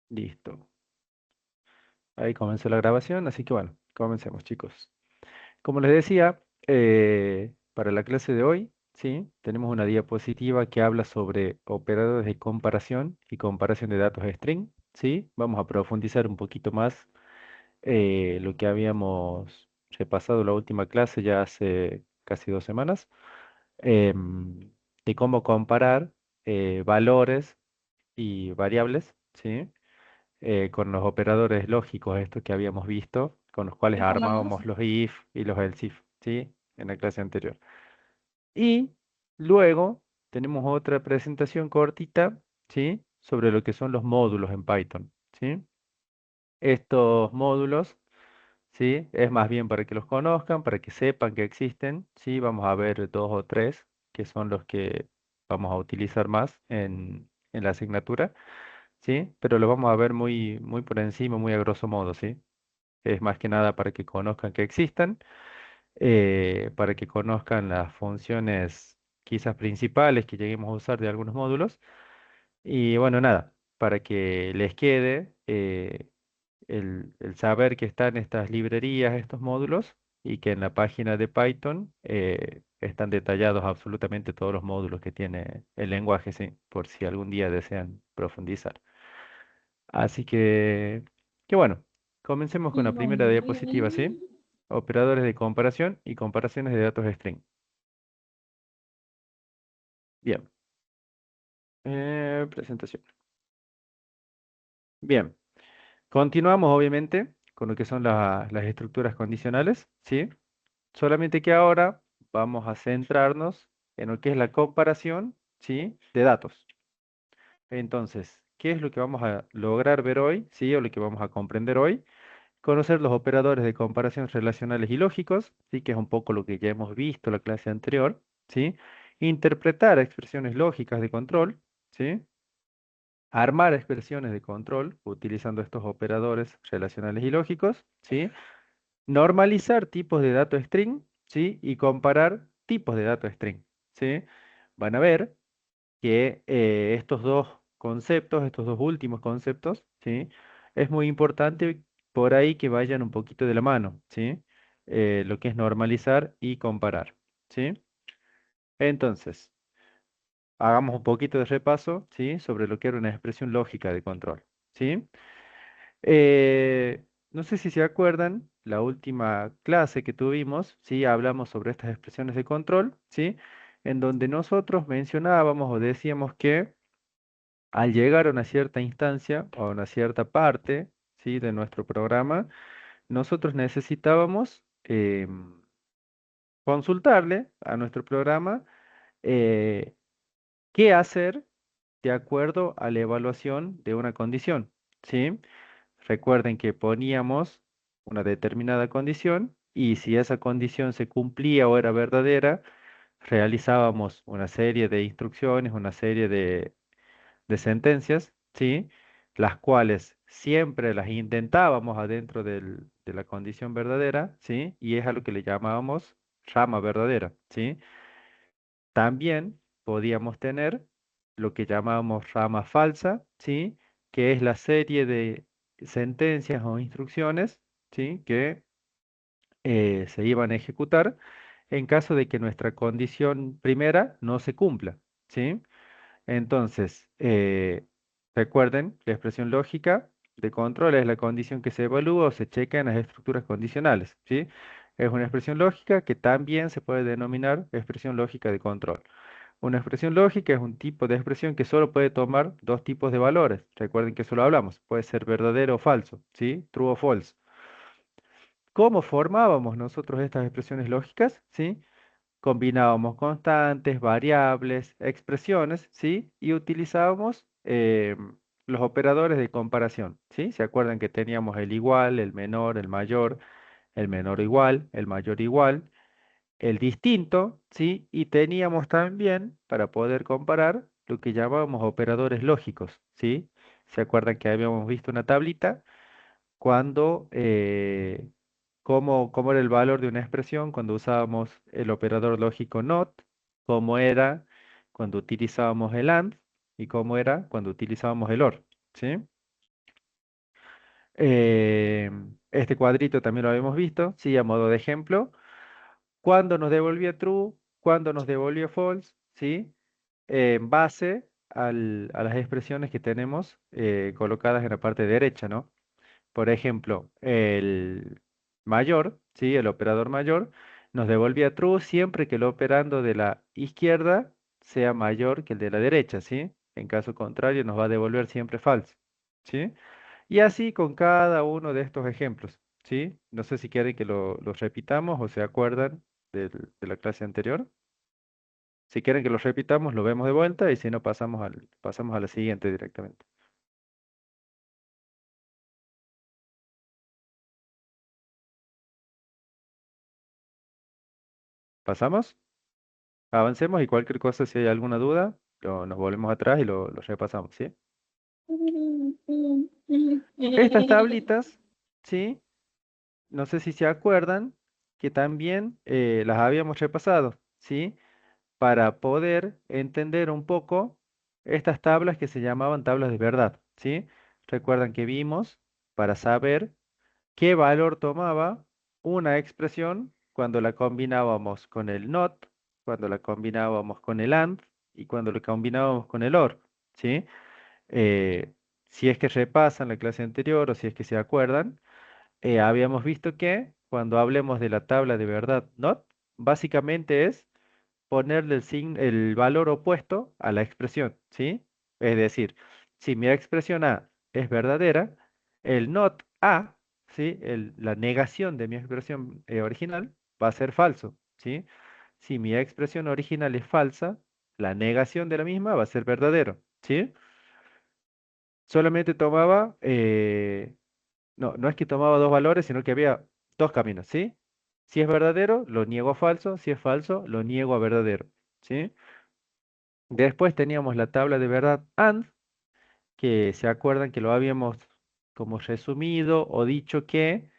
Listo. Ahí comenzó la grabación, así que bueno, comencemos, chicos. Como les decía, para la clase de hoy, sí, tenemos una diapositiva que habla sobre operadores de comparación y comparación de datos string, sí. Vamos a profundizar un poquito más lo que habíamos repasado en la última clase ya hace casi 2 semanas, em, de cómo comparar valores y variables, sí, con los operadores lógicos, estos que habíamos visto, con los cuales armábamos los if y los else if, ¿sí? En la clase anterior. Y luego tenemos otra presentación cortita, ¿sí? Sobre lo que son los módulos en Python, ¿sí? Estos módulos, ¿sí? Es más bien para que los conozcan, para que sepan que existen, ¿sí? Vamos a ver dos o tres que son los que vamos a utilizar más en la asignatura. ¿Sí? Pero lo vamos a ver muy, muy por encima, muy a grosso modo, ¿sí? Es más que nada para que conozcan que existan, para que conozcan las funciones quizás principales que lleguemos a usar de algunos módulos. Y bueno, nada, para que les quede el saber que están estas librerías, estos módulos, y que en la página de Python están detallados absolutamente todos los módulos que tiene el lenguaje, ¿sí? Por si algún día desean profundizar. Así que bueno, comencemos con la primera diapositiva, ¿sí? Operadores de comparación y comparaciones de datos string. Bien, presentación. Bien, continuamos obviamente con lo que son las estructuras condicionales, ¿sí? Solamente que ahora vamos a centrarnos en lo que es la comparación, ¿sí? De datos. Entonces, ¿qué es lo que vamos a lograr ver hoy, ¿sí? O lo que vamos a comprender hoy? Conocer los operadores de comparación relacionales y lógicos, ¿sí? Que es un poco lo que ya hemos visto en la clase anterior, ¿sí? Interpretar expresiones lógicas de control, ¿sí? Armar expresiones de control utilizando estos operadores relacionales y lógicos, ¿sí? Normalizar tipos de dato string, ¿sí? Y comparar tipos de dato string, ¿sí? Van a ver que estos dos conceptos, estos dos últimos conceptos, ¿sí? Es muy importante por ahí que vayan un poquito de la mano, ¿sí? Lo que es normalizar y comparar, ¿sí? Entonces, hagamos un poquito de repaso, ¿sí? Sobre lo que era una expresión lógica de control, ¿sí? No sé si se acuerdan, la última clase que tuvimos, ¿sí? Hablamos sobre estas expresiones de control, ¿sí? En donde nosotros mencionábamos o decíamos que al llegar a una cierta instancia o a una cierta parte, ¿sí? De nuestro programa, nosotros necesitábamos consultarle a nuestro programa eh, qué hacer de acuerdo a la evaluación de una condición, ¿sí? Recuerden que poníamos una determinada condición y si esa condición se cumplía o era verdadera, realizábamos una serie de instrucciones, una serie de sentencias, ¿sí? Las cuales siempre las intentábamos adentro de la condición verdadera, ¿sí? Y es a lo que le llamábamos rama verdadera, ¿sí? También podíamos tener lo que llamábamos rama falsa, ¿sí? Que es la serie de sentencias o instrucciones, ¿sí? Que se iban a ejecutar en caso de que nuestra condición primera no se cumpla, ¿sí? Entonces, recuerden, la expresión lógica de control es la condición que se evalúa o se checa en las estructuras condicionales, ¿sí? Es una expresión lógica que también se puede denominar expresión lógica de control. Una expresión lógica es un tipo de expresión que solo puede tomar dos tipos de valores. Recuerden que eso lo hablamos. Puede ser verdadero o falso, ¿sí? True o false. ¿Cómo formábamos nosotros estas expresiones lógicas? ¿Sí? Combinábamos constantes, variables, expresiones, ¿sí? Y utilizábamos los operadores de comparación, ¿sí? ¿Se acuerdan que teníamos el igual, el menor igual, el mayor igual, el distinto, ¿sí? Y teníamos también, para poder comparar, lo que llamábamos operadores lógicos, ¿sí? ¿Se acuerdan que habíamos visto una tablita cuando, cómo era el valor de una expresión cuando usábamos el operador lógico NOT, cómo era cuando utilizábamos el AND y cómo era cuando utilizábamos el OR, ¿sí? Eh, este cuadrito también lo habíamos visto, sí, a modo de ejemplo. Cuando nos devolvía true, cuando nos devolvía false, ¿sí? En base a las expresiones que tenemos colocadas en la parte derecha, ¿no? Por ejemplo, el mayor, ¿sí? El operador mayor nos devolvía true siempre que el operando de la izquierda sea mayor que el de la derecha, ¿sí? En caso contrario, nos va a devolver siempre false, ¿sí? Y así con cada uno de estos ejemplos, ¿sí? No sé si quieren que los repitamos o se acuerdan de la clase anterior. Si quieren que los repitamos, lo vemos de vuelta y si no, pasamos a la siguiente directamente. ¿Pasamos? Avancemos y cualquier cosa, si hay alguna duda, nos volvemos atrás y lo repasamos, ¿sí? Estas tablitas, ¿sí? No sé si se acuerdan que también las habíamos repasado, ¿sí? Para poder entender un poco estas tablas que se llamaban tablas de verdad, ¿sí? Recuerdan que vimos para saber qué valor tomaba una expresión cuando la combinábamos con el not, cuando la combinábamos con el and y cuando la combinábamos con el or, ¿sí? Eh, si es que repasan la clase anterior o si es que se acuerdan, habíamos visto que cuando hablemos de la tabla de verdad not, básicamente es ponerle el valor opuesto a la expresión, ¿sí? Es decir, si mi expresión A es verdadera, el not A, ¿sí? La negación de mi expresión original va a ser falso, ¿sí? Si mi expresión original es falsa, la negación de la misma va a ser verdadero, ¿sí? Solamente tomaba, no es que tomaba dos valores, sino que había dos caminos, ¿sí? Si es verdadero, lo niego a falso, si es falso, lo niego a verdadero, ¿sí? Después teníamos la tabla de verdad AND, que se acuerdan que lo habíamos como resumido o dicho que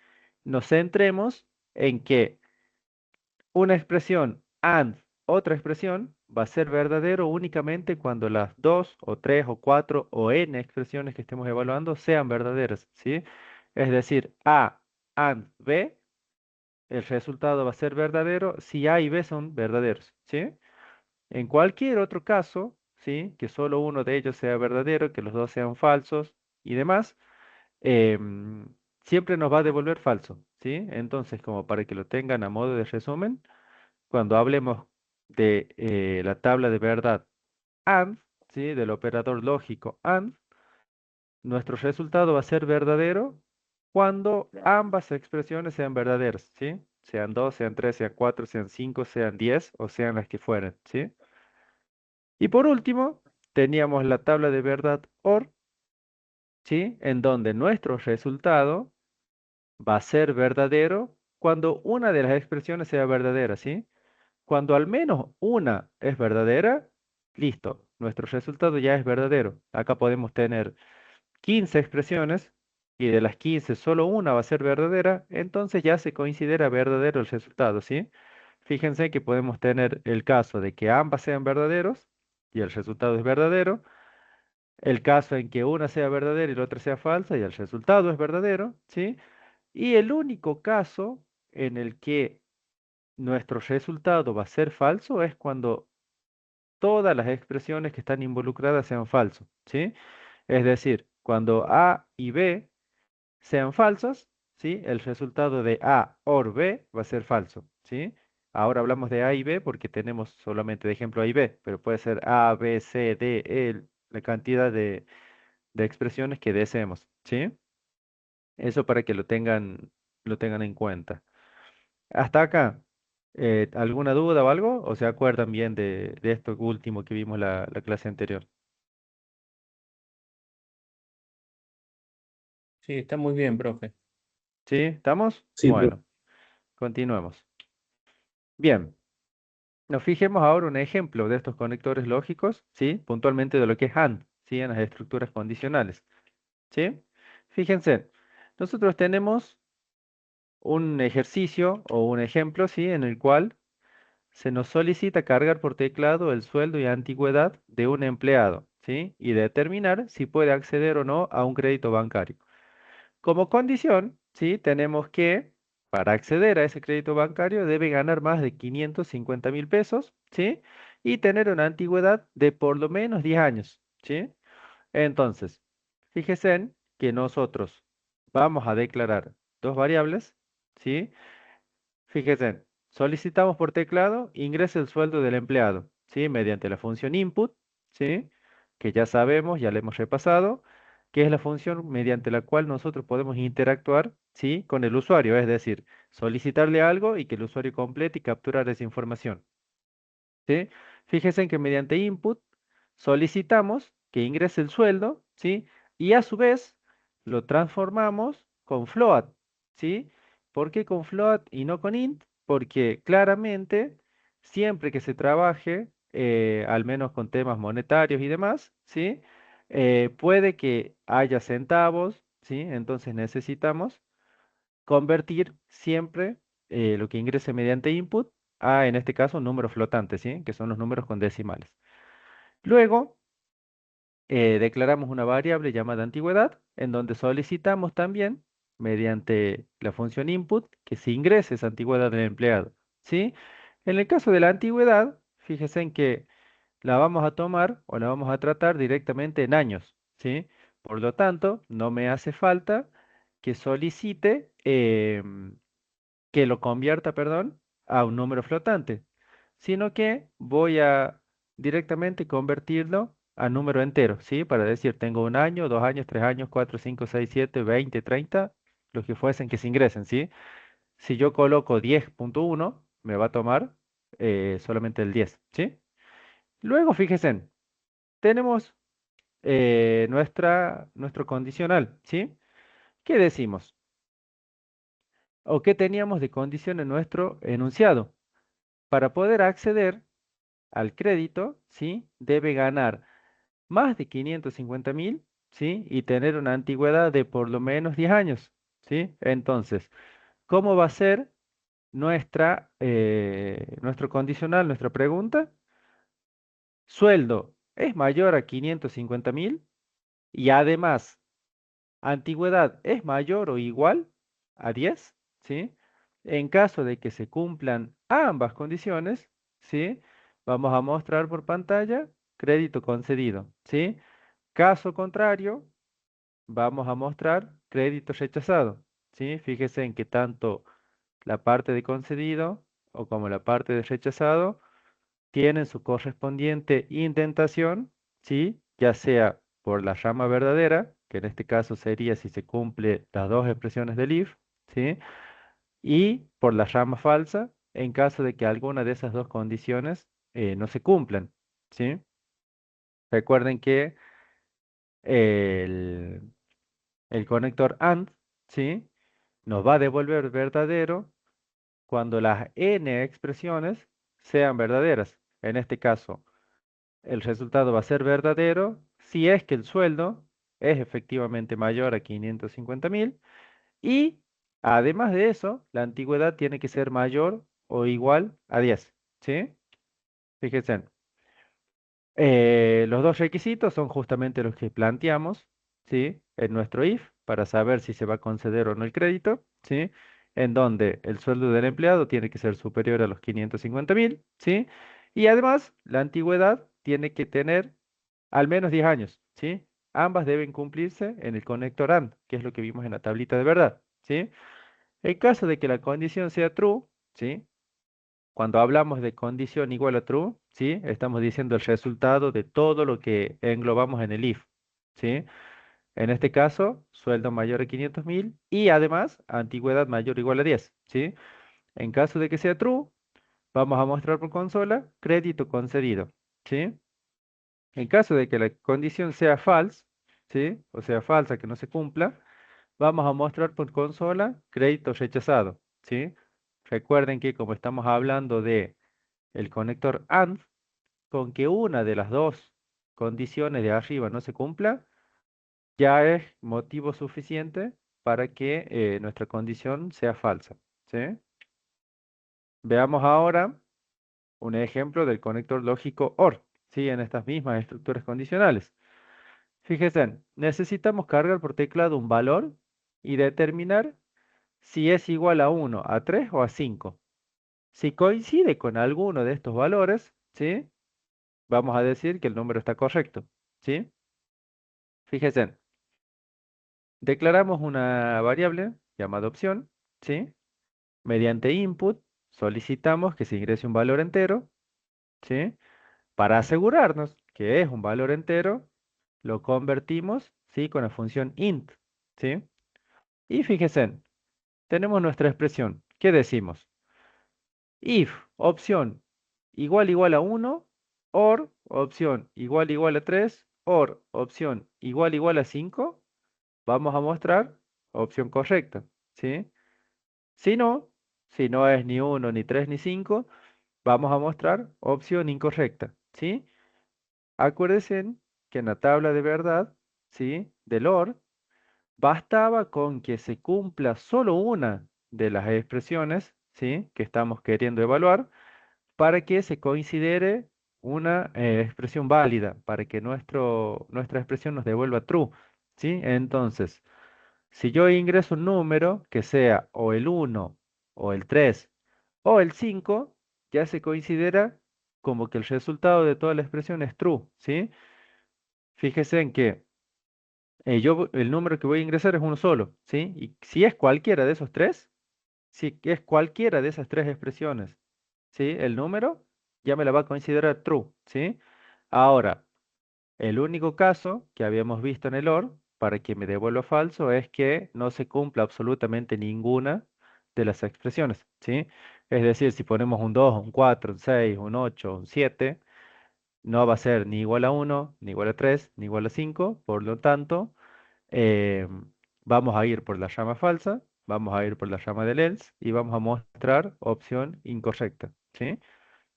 nos centremos en que una expresión AND otra expresión va a ser verdadero únicamente cuando las dos o tres o cuatro o n expresiones que estemos evaluando sean verdaderas, ¿sí? Es decir, A AND B, el resultado va a ser verdadero si A y B son verdaderos, ¿sí? En cualquier otro caso, ¿sí? Que solo uno de ellos sea verdadero, que los dos sean falsos y demás, em, siempre nos va a devolver falso, ¿sí? Entonces, como para que lo tengan a modo de resumen, cuando hablemos de la tabla de verdad AND, ¿sí? Del operador lógico AND, nuestro resultado va a ser verdadero cuando ambas expresiones sean verdaderas, ¿sí? Sean dos, sean tres, sean cuatro, sean cinco, sean 10 o sean las que fueren, ¿sí? Y por último, teníamos la tabla de verdad OR, ¿sí? En donde nuestro resultado va a ser verdadero cuando una de las expresiones sea verdadera, ¿sí? Cuando al menos una es verdadera, listo, nuestro resultado ya es verdadero. Acá podemos tener 15 expresiones y de las 15 solo una va a ser verdadera, entonces ya se considera verdadero el resultado, ¿sí? Fíjense que podemos tener el caso de que ambas sean verdaderos y el resultado es verdadero, el caso en que una sea verdadera y la otra sea falsa y el resultado es verdadero, ¿sí? Y el único caso en el que nuestro resultado va a ser falso es cuando todas las expresiones que están involucradas sean falsos, ¿sí? Es decir, cuando A y B sean falsos, ¿sí? El resultado de A or B va a ser falso, ¿sí? Ahora hablamos de A y B porque tenemos solamente de ejemplo A y B, pero puede ser A, B, C, D, E, la cantidad de expresiones que deseemos, ¿sí? Eso para que lo tengan en cuenta. Hasta acá, ¿alguna duda o algo? ¿O se acuerdan bien de esto último que vimos la clase anterior? Sí, está muy bien, profe. ¿Sí? ¿Estamos? Sí, Bueno, continuemos. Bien, nos fijemos ahora un ejemplo de estos conectores lógicos, ¿sí? Puntualmente de lo que es AND, ¿sí? En las estructuras condicionales, ¿sí? Fíjense, nosotros tenemos un ejercicio o un ejemplo, ¿sí? En el cual se nos solicita cargar por teclado el sueldo y antigüedad de un empleado, ¿sí? Y determinar si puede acceder o no a un crédito bancario. Como condición, ¿sí? Tenemos que, para acceder a ese crédito bancario, debe ganar más de 550.000 pesos, ¿sí? Y tener una antigüedad de por lo menos 10 años, ¿sí? Entonces, fíjese en que nosotros vamos a declarar dos variables, ¿sí? Fíjense, solicitamos por teclado ingrese el sueldo del empleado, ¿sí? Mediante la función input, ¿sí? Que ya sabemos, ya le hemos repasado, que es la función mediante la cual nosotros podemos interactuar, ¿sí? Con el usuario, es decir, solicitarle algo y que el usuario complete y capturar esa información. ¿Sí? Fíjense en que mediante input solicitamos que ingrese el sueldo, ¿sí? Y a su vez lo transformamos con float, ¿sí? ¿Por qué con float y no con int? Porque claramente siempre que se trabaje, al menos con temas monetarios y demás, ¿sí? Puede que haya centavos, ¿sí? Entonces necesitamos convertir siempre lo que ingrese mediante input a, en este caso, un número flotante, ¿sí? Que son los números con decimales. Luego, declaramos una variable llamada antigüedad, en donde solicitamos también, mediante la función input, que se ingrese esa antigüedad del empleado, ¿sí? En el caso de la antigüedad, fíjense en que la vamos a tomar o la vamos a tratar directamente en años, ¿sí? Por lo tanto, no me hace falta que solicite que lo convierta, perdón, a un número flotante, sino que voy a directamente convertirlo a número entero, ¿sí? Para decir, tengo un año, 2 años, 3 años, 4, 5, 6, 7, 20, 30, los que fuesen que se ingresen, ¿sí? Si yo coloco 10.1, me va a tomar solamente el 10, ¿sí? Luego, fíjense, tenemos nuestro condicional, ¿sí? ¿Qué decimos? ¿O qué teníamos de condición en nuestro enunciado? Para poder acceder al crédito, ¿sí? Debe ganar más de 550.000, ¿sí? Y tener una antigüedad de por lo menos 10 años, ¿sí? Entonces, ¿cómo va a ser nuestro condicional, nuestra pregunta? Sueldo es mayor a 550.000 y además antigüedad es mayor o igual a 10, ¿sí? En caso de que se cumplan ambas condiciones, ¿sí? Vamos a mostrar por pantalla crédito concedido, ¿sí? Caso contrario, vamos a mostrar crédito rechazado, ¿sí? Fíjese en que tanto la parte de concedido o como la parte de rechazado tienen su correspondiente indentación, ¿sí? Ya sea por la rama verdadera, que en este caso sería si se cumple las dos expresiones del if, ¿sí? Y por la rama falsa, en caso de que alguna de esas dos condiciones no se cumplan, ¿sí? Recuerden que el, el conector AND, ¿sí? Nos va a devolver verdadero cuando las n expresiones sean verdaderas. En este caso, el resultado va a ser verdadero si es que el sueldo es efectivamente mayor a 550.000 y además de eso, la antigüedad tiene que ser mayor o igual a 10, ¿sí? Fíjense, los dos requisitos son justamente los que planteamos, ¿sí? En nuestro if para saber si se va a conceder o no el crédito, ¿sí? En donde el sueldo del empleado tiene que ser superior a los 550.000, ¿sí? Y además, la antigüedad tiene que tener al menos 10 años, ¿sí? Ambas deben cumplirse en el conector AND, que es lo que vimos en la tablita de verdad, ¿sí? En caso de que la condición sea true, ¿sí? Cuando hablamos de condición igual a true, ¿sí? Estamos diciendo el resultado de todo lo que englobamos en el if, ¿sí? En este caso, sueldo mayor a 500.000 y además antigüedad mayor o igual a 10, ¿sí? En caso de que sea true, vamos a mostrar por consola crédito concedido, ¿sí? En caso de que la condición sea false, ¿sí? O sea, falsa, que no se cumpla, vamos a mostrar por consola crédito rechazado, ¿sí? Recuerden que como estamos hablando de el conector AND, con que una de las dos condiciones de arriba no se cumpla, ya es motivo suficiente para que nuestra condición sea falsa, ¿sí? Veamos ahora un ejemplo del conector lógico OR, ¿sí? En estas mismas estructuras condicionales. Fíjense, necesitamos cargar por teclado un valor y determinar si es igual a 1, a 3 o a 5. Si coincide con alguno de estos valores, ¿sí? Vamos a decir que el número está correcto, ¿sí? Fíjense, declaramos una variable llamada opción, ¿sí? Mediante input solicitamos que se ingrese un valor entero, ¿sí? Para asegurarnos que es un valor entero, lo convertimos, ¿sí? Con la función int, ¿sí? Y fíjense, tenemos nuestra expresión. ¿Qué decimos? If opción igual a 1, or opción igual a 3, or opción igual a 5, vamos a mostrar opción correcta, ¿sí? Si no, si no es ni 1, ni 3, ni 5, vamos a mostrar opción incorrecta, ¿sí? Acuérdense que en la tabla de verdad, ¿sí? Del OR, bastaba con que se cumpla solo una de las expresiones, ¿sí? Que estamos queriendo evaluar para que se considere una expresión válida, para que nuestra expresión nos devuelva true, ¿sí? Entonces, si yo ingreso un número que sea o el 1 o el 3 o el 5, ya se considera como que el resultado de toda la expresión es true, ¿sí? Fíjese en que el número que voy a ingresar es uno solo, ¿sí? Y si es cualquiera de esos tres, si es cualquiera de esas tres expresiones, ¿sí? El número ya me la va a considerar true, ¿sí? Ahora, el único caso que habíamos visto en el OR para que me devuelva falso es que no se cumpla absolutamente ninguna de las expresiones, ¿sí? Es decir, si ponemos un 2, un 4, un 6, un 8, un 7, no va a ser ni igual a 1, ni igual a 3, ni igual a 5, por lo tanto, eh, vamos a ir por la llama falsa, vamos a ir por la llama del else y vamos a mostrar opción incorrecta, ¿sí?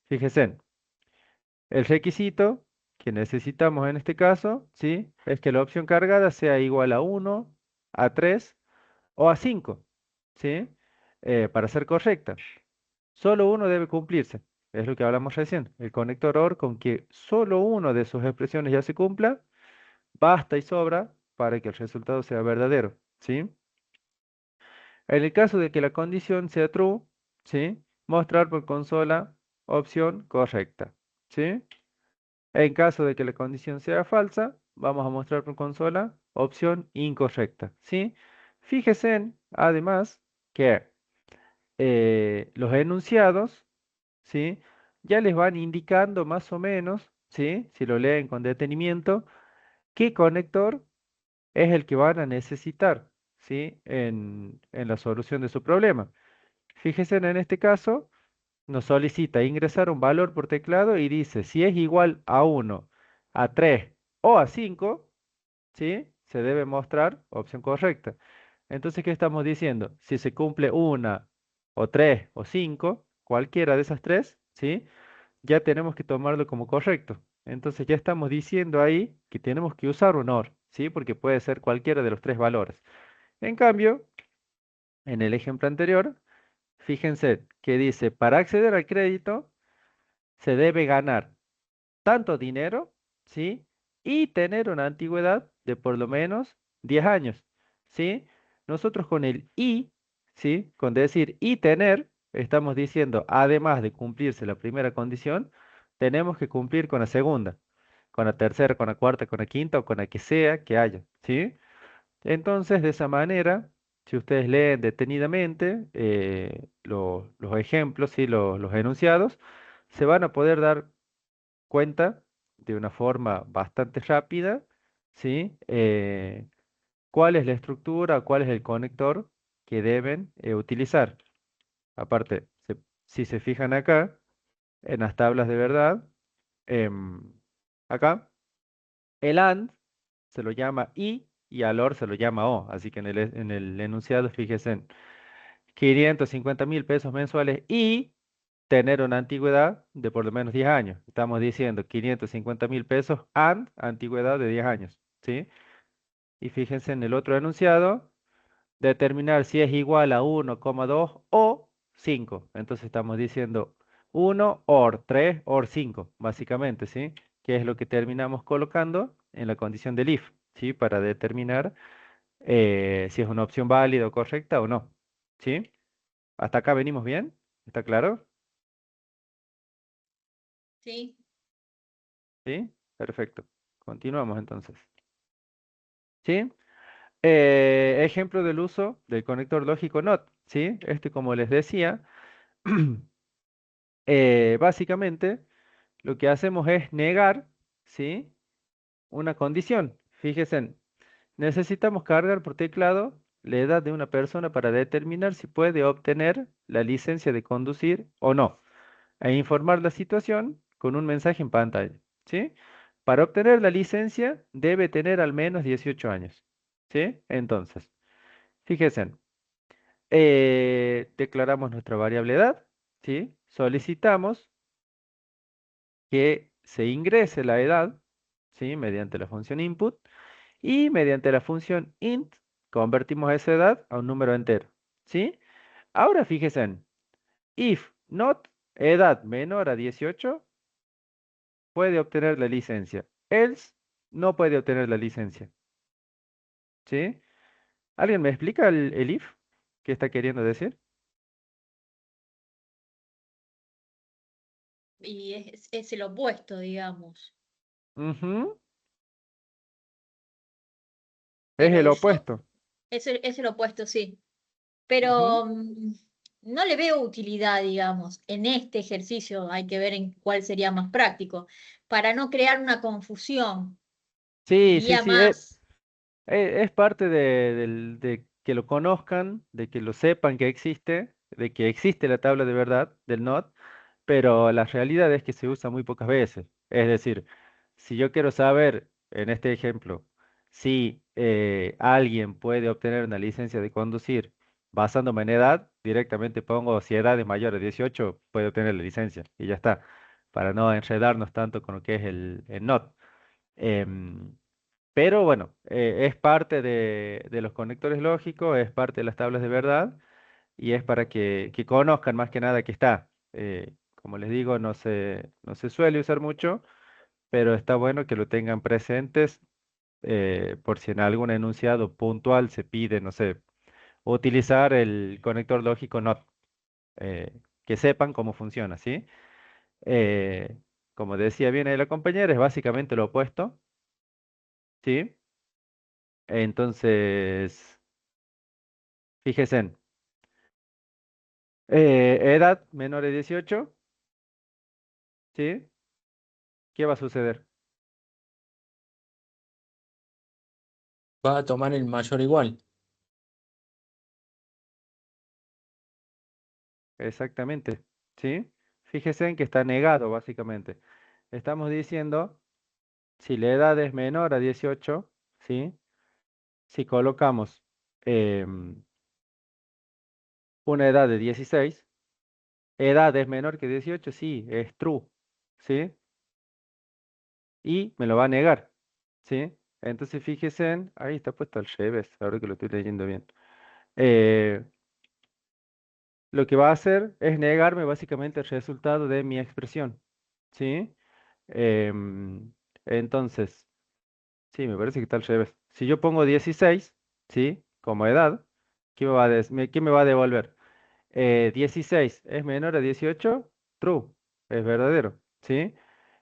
Fíjense, el requisito que necesitamos en este caso, ¿sí? Es que la opción cargada sea igual a 1, a 3 o a 5, ¿sí? Para ser correcta. Solo uno debe cumplirse. Es lo que hablamos recién. El conector OR con que solo uno de sus expresiones ya se cumpla, basta y sobra para que el resultado sea verdadero, ¿sí? En el caso de que la condición sea true, ¿sí? Mostrar por consola opción correcta, ¿sí? En caso de que la condición sea falsa, vamos a mostrar por consola opción incorrecta, ¿sí? Fíjese además que los enunciados, ¿sí? Ya les van indicando más o menos, ¿sí? Si lo leen con detenimiento, qué conector es el que van a necesitar, ¿sí? En la solución de su problema. Fíjese en este caso, nos solicita ingresar un valor por teclado y dice si es igual a 1, a 3 o a 5, ¿sí? Se debe mostrar opción correcta. Entonces, ¿qué estamos diciendo? Si se cumple una o 3 o 5, cualquiera de esas tres, ¿sí? Ya tenemos que tomarlo como correcto. Entonces ya estamos diciendo ahí que tenemos que usar un OR, ¿sí? Porque puede ser cualquiera de los tres valores. En cambio, en el ejemplo anterior, fíjense que dice, para acceder al crédito se debe ganar tanto dinero, ¿sí? Y tener una antigüedad de por lo menos 10 años, ¿sí? Nosotros con el y, ¿sí? Con decir y tener, estamos diciendo, además de cumplirse la primera condición, tenemos que cumplir con la segunda, con la tercera, con la cuarta, con la quinta o con la que sea que haya, ¿sí? Entonces, de esa manera, si ustedes leen detenidamente los ejemplos, ¿sí? Los enunciados, se van a poder dar cuenta de una forma bastante rápida, ¿sí? Cuál es la estructura, cuál es el conector que deben utilizar. Aparte, si se fijan acá, en las tablas de verdad, em, acá, el AND se lo llama y al OR se lo llama O. Así que en el enunciado, fíjense en 550.000 pesos mensuales y tener una antigüedad de por lo menos 10 años. Estamos diciendo 550.000 pesos and antigüedad de 10 años, ¿sí? Y fíjense en el otro enunciado, determinar si es igual a 1,2 o 5. Entonces estamos diciendo 1 or 3 or 5, básicamente, ¿sí? Que es lo que terminamos colocando en la condición del if, ¿sí? Para determinar si es una opción válida o correcta o no. ¿Sí? ¿Hasta acá venimos bien? ¿Está claro? Sí. ¿Sí? Perfecto. Continuamos entonces. ¿Sí? Ejemplo del uso del conector lógico NOT. ¿Sí? Este, como les decía, básicamente lo que hacemos es negar, ¿sí? Una condición. Fíjense, necesitamos cargar por teclado la edad de una persona para determinar si puede obtener la licencia de conducir o no, e informar la situación con un mensaje en pantalla, ¿sí? Para obtener la licencia debe tener al menos 18 años, ¿sí? Entonces, fíjense, declaramos nuestra variable edad, ¿sí? Solicitamos que se ingrese la edad, ¿sí? Mediante la función input. Y mediante la función int convertimos esa edad a un número entero. ¿Sí? Ahora fíjense en if not edad menor a 18 puede obtener la licencia. Else no puede obtener la licencia. ¿Sí? ¿Alguien me explica el if? ¿Qué está queriendo decir? Y es el opuesto, digamos. Ujú. Es el Pero yo, opuesto. es el opuesto, sí. Ujú. Pero no le veo utilidad, digamos. En este ejercicio hay que ver en cuál sería más práctico, para no crear una confusión. Sí, sí, Iría sí. más. Es parte de que lo conozcan, de que lo sepan que existe, de que existe la tabla de verdad del NOT, pero la realidad es que se usa muy pocas veces. Es decir, si yo quiero saber, en este ejemplo, si alguien puede obtener una licencia de conducir basándome en edad, directamente pongo si edad es mayor a 18, puede obtener la licencia y ya está, para no enredarnos tanto con lo que es el NOT. Em, pero bueno, es parte de los conectores lógicos, es parte de las tablas de verdad y es para que conozcan más que nada que está. Como les digo, no se suele usar mucho, pero está bueno que lo tengan presentes por si en algún enunciado puntual se pide, no sé, utilizar el conector lógico NOT, que sepan cómo funciona, ¿sí? Eh, como decía bien ahí la compañera, es básicamente lo opuesto, ¿sí? Entonces, fíjense. Edad menor de 18, ¿sí? ¿Qué va a suceder? Va a tomar el mayor igual. Exactamente, ¿sí? Fíjese en que está negado, básicamente. Estamos diciendo, si la edad es menor a 18, ¿sí? Si colocamos una edad de 16, edad es menor que 18, sí, es true, ¿sí? Y me lo va a negar, ¿sí? Entonces fíjese en, ahí está puesto al revés, ahora que lo estoy leyendo bien. Eh, Lo que va a hacer es negarme básicamente el resultado de mi expresión, ¿sí? Em, entonces, sí, me parece que está al revés. Si yo pongo 16, ¿sí? Como edad, ¿qué me va a devolver? 16 es menor a 18, true, es verdadero, ¿sí?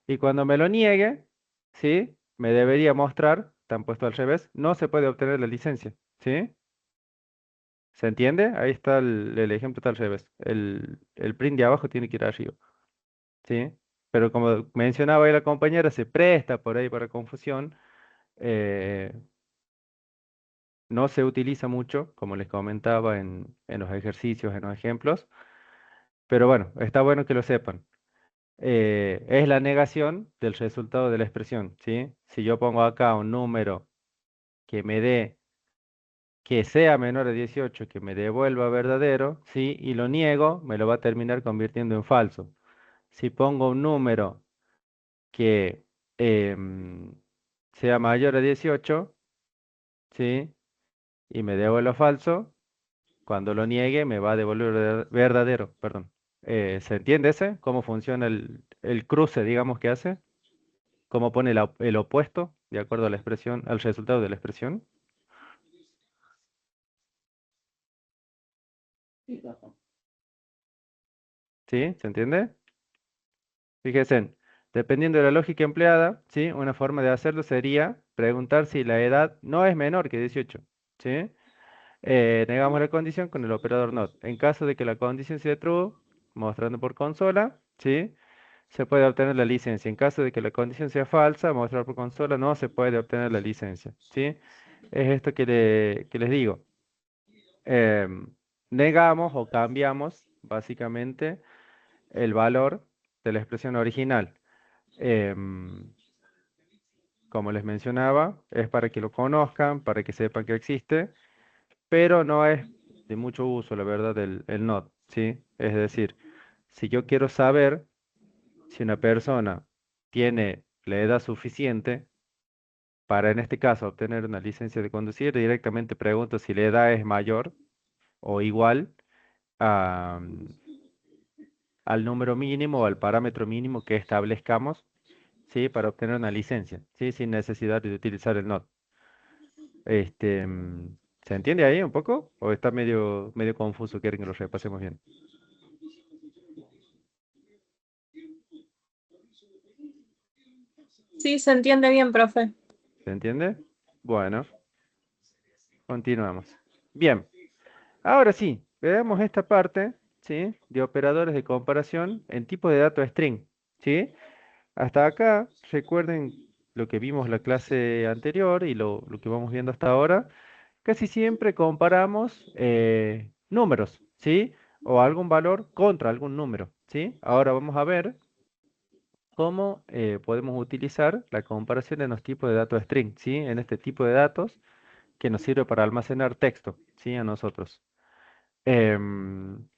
Y cuando me lo niegue, ¿sí? Me debería mostrar, están puesto al revés, no se puede obtener la licencia, ¿sí? ¿Se entiende? Ahí está el ejemplo, está al revés. El print de abajo tiene que ir arriba. ¿Sí? Pero como mencionaba ahí la compañera, se presta por ahí para confusión. eh, no se utiliza mucho, como les comentaba en los ejercicios, en los ejemplos. Pero bueno, está bueno que lo sepan. Es la negación del resultado de la expresión, ¿sí? Si yo pongo acá un número que me dé que sea menor de 18, que me devuelva verdadero, ¿sí? Y lo niego, me lo va a terminar convirtiendo en falso. Si pongo un número que em, sea mayor a 18, ¿sí? Y me devuelva falso, cuando lo niegue me va a devolver verdadero, perdón. ¿Se entiende ese? ¿Cómo funciona el cruce, digamos, que hace? ¿Cómo pone el opuesto de acuerdo a la expresión, al resultado de la expresión? ¿Sí? ¿Se entiende? Fíjense, dependiendo de la lógica empleada, ¿sí? Una forma de hacerlo sería preguntar si la edad no es menor que 18, ¿sí? Negamos la condición con el operador not. En caso de que la condición sea true, mostrando por consola, ¿sí? Se puede obtener la licencia. En caso de que la condición sea falsa, mostrar por consola, no se puede obtener la licencia, ¿sí? Es esto que les digo. Em, Negamos o cambiamos, básicamente, el valor de la expresión original. Em, Como les mencionaba, es para que lo conozcan, para que sepan que existe, pero no es de mucho uso, la verdad, el not, ¿sí? Es decir, si yo quiero saber si una persona tiene la edad suficiente para, en este caso, obtener una licencia de conducir, directamente pregunto si la edad es mayor o igual a, al número mínimo o al parámetro mínimo que establezcamos, ¿sí? Para obtener una licencia, ¿sí? Sin necesidad de utilizar el not. ¿Se entiende ahí un poco? ¿O está medio confuso? ¿Quieren que lo repasemos bien? Sí, se entiende bien, profe. ¿Se entiende? Bueno, continuamos. Bien, ahora sí, veamos esta parte, ¿sí? De operadores de comparación en tipo de dato string, ¿sí? Hasta acá, recuerden lo que vimos la clase anterior y lo que vamos viendo hasta ahora. Casi siempre comparamos números, ¿sí? O algún valor contra algún número, ¿sí? Ahora vamos a ver cómo podemos utilizar la comparación en los tipos de datos string, ¿sí? En este tipo de datos que nos sirve para almacenar texto, ¿sí? A nosotros. Em,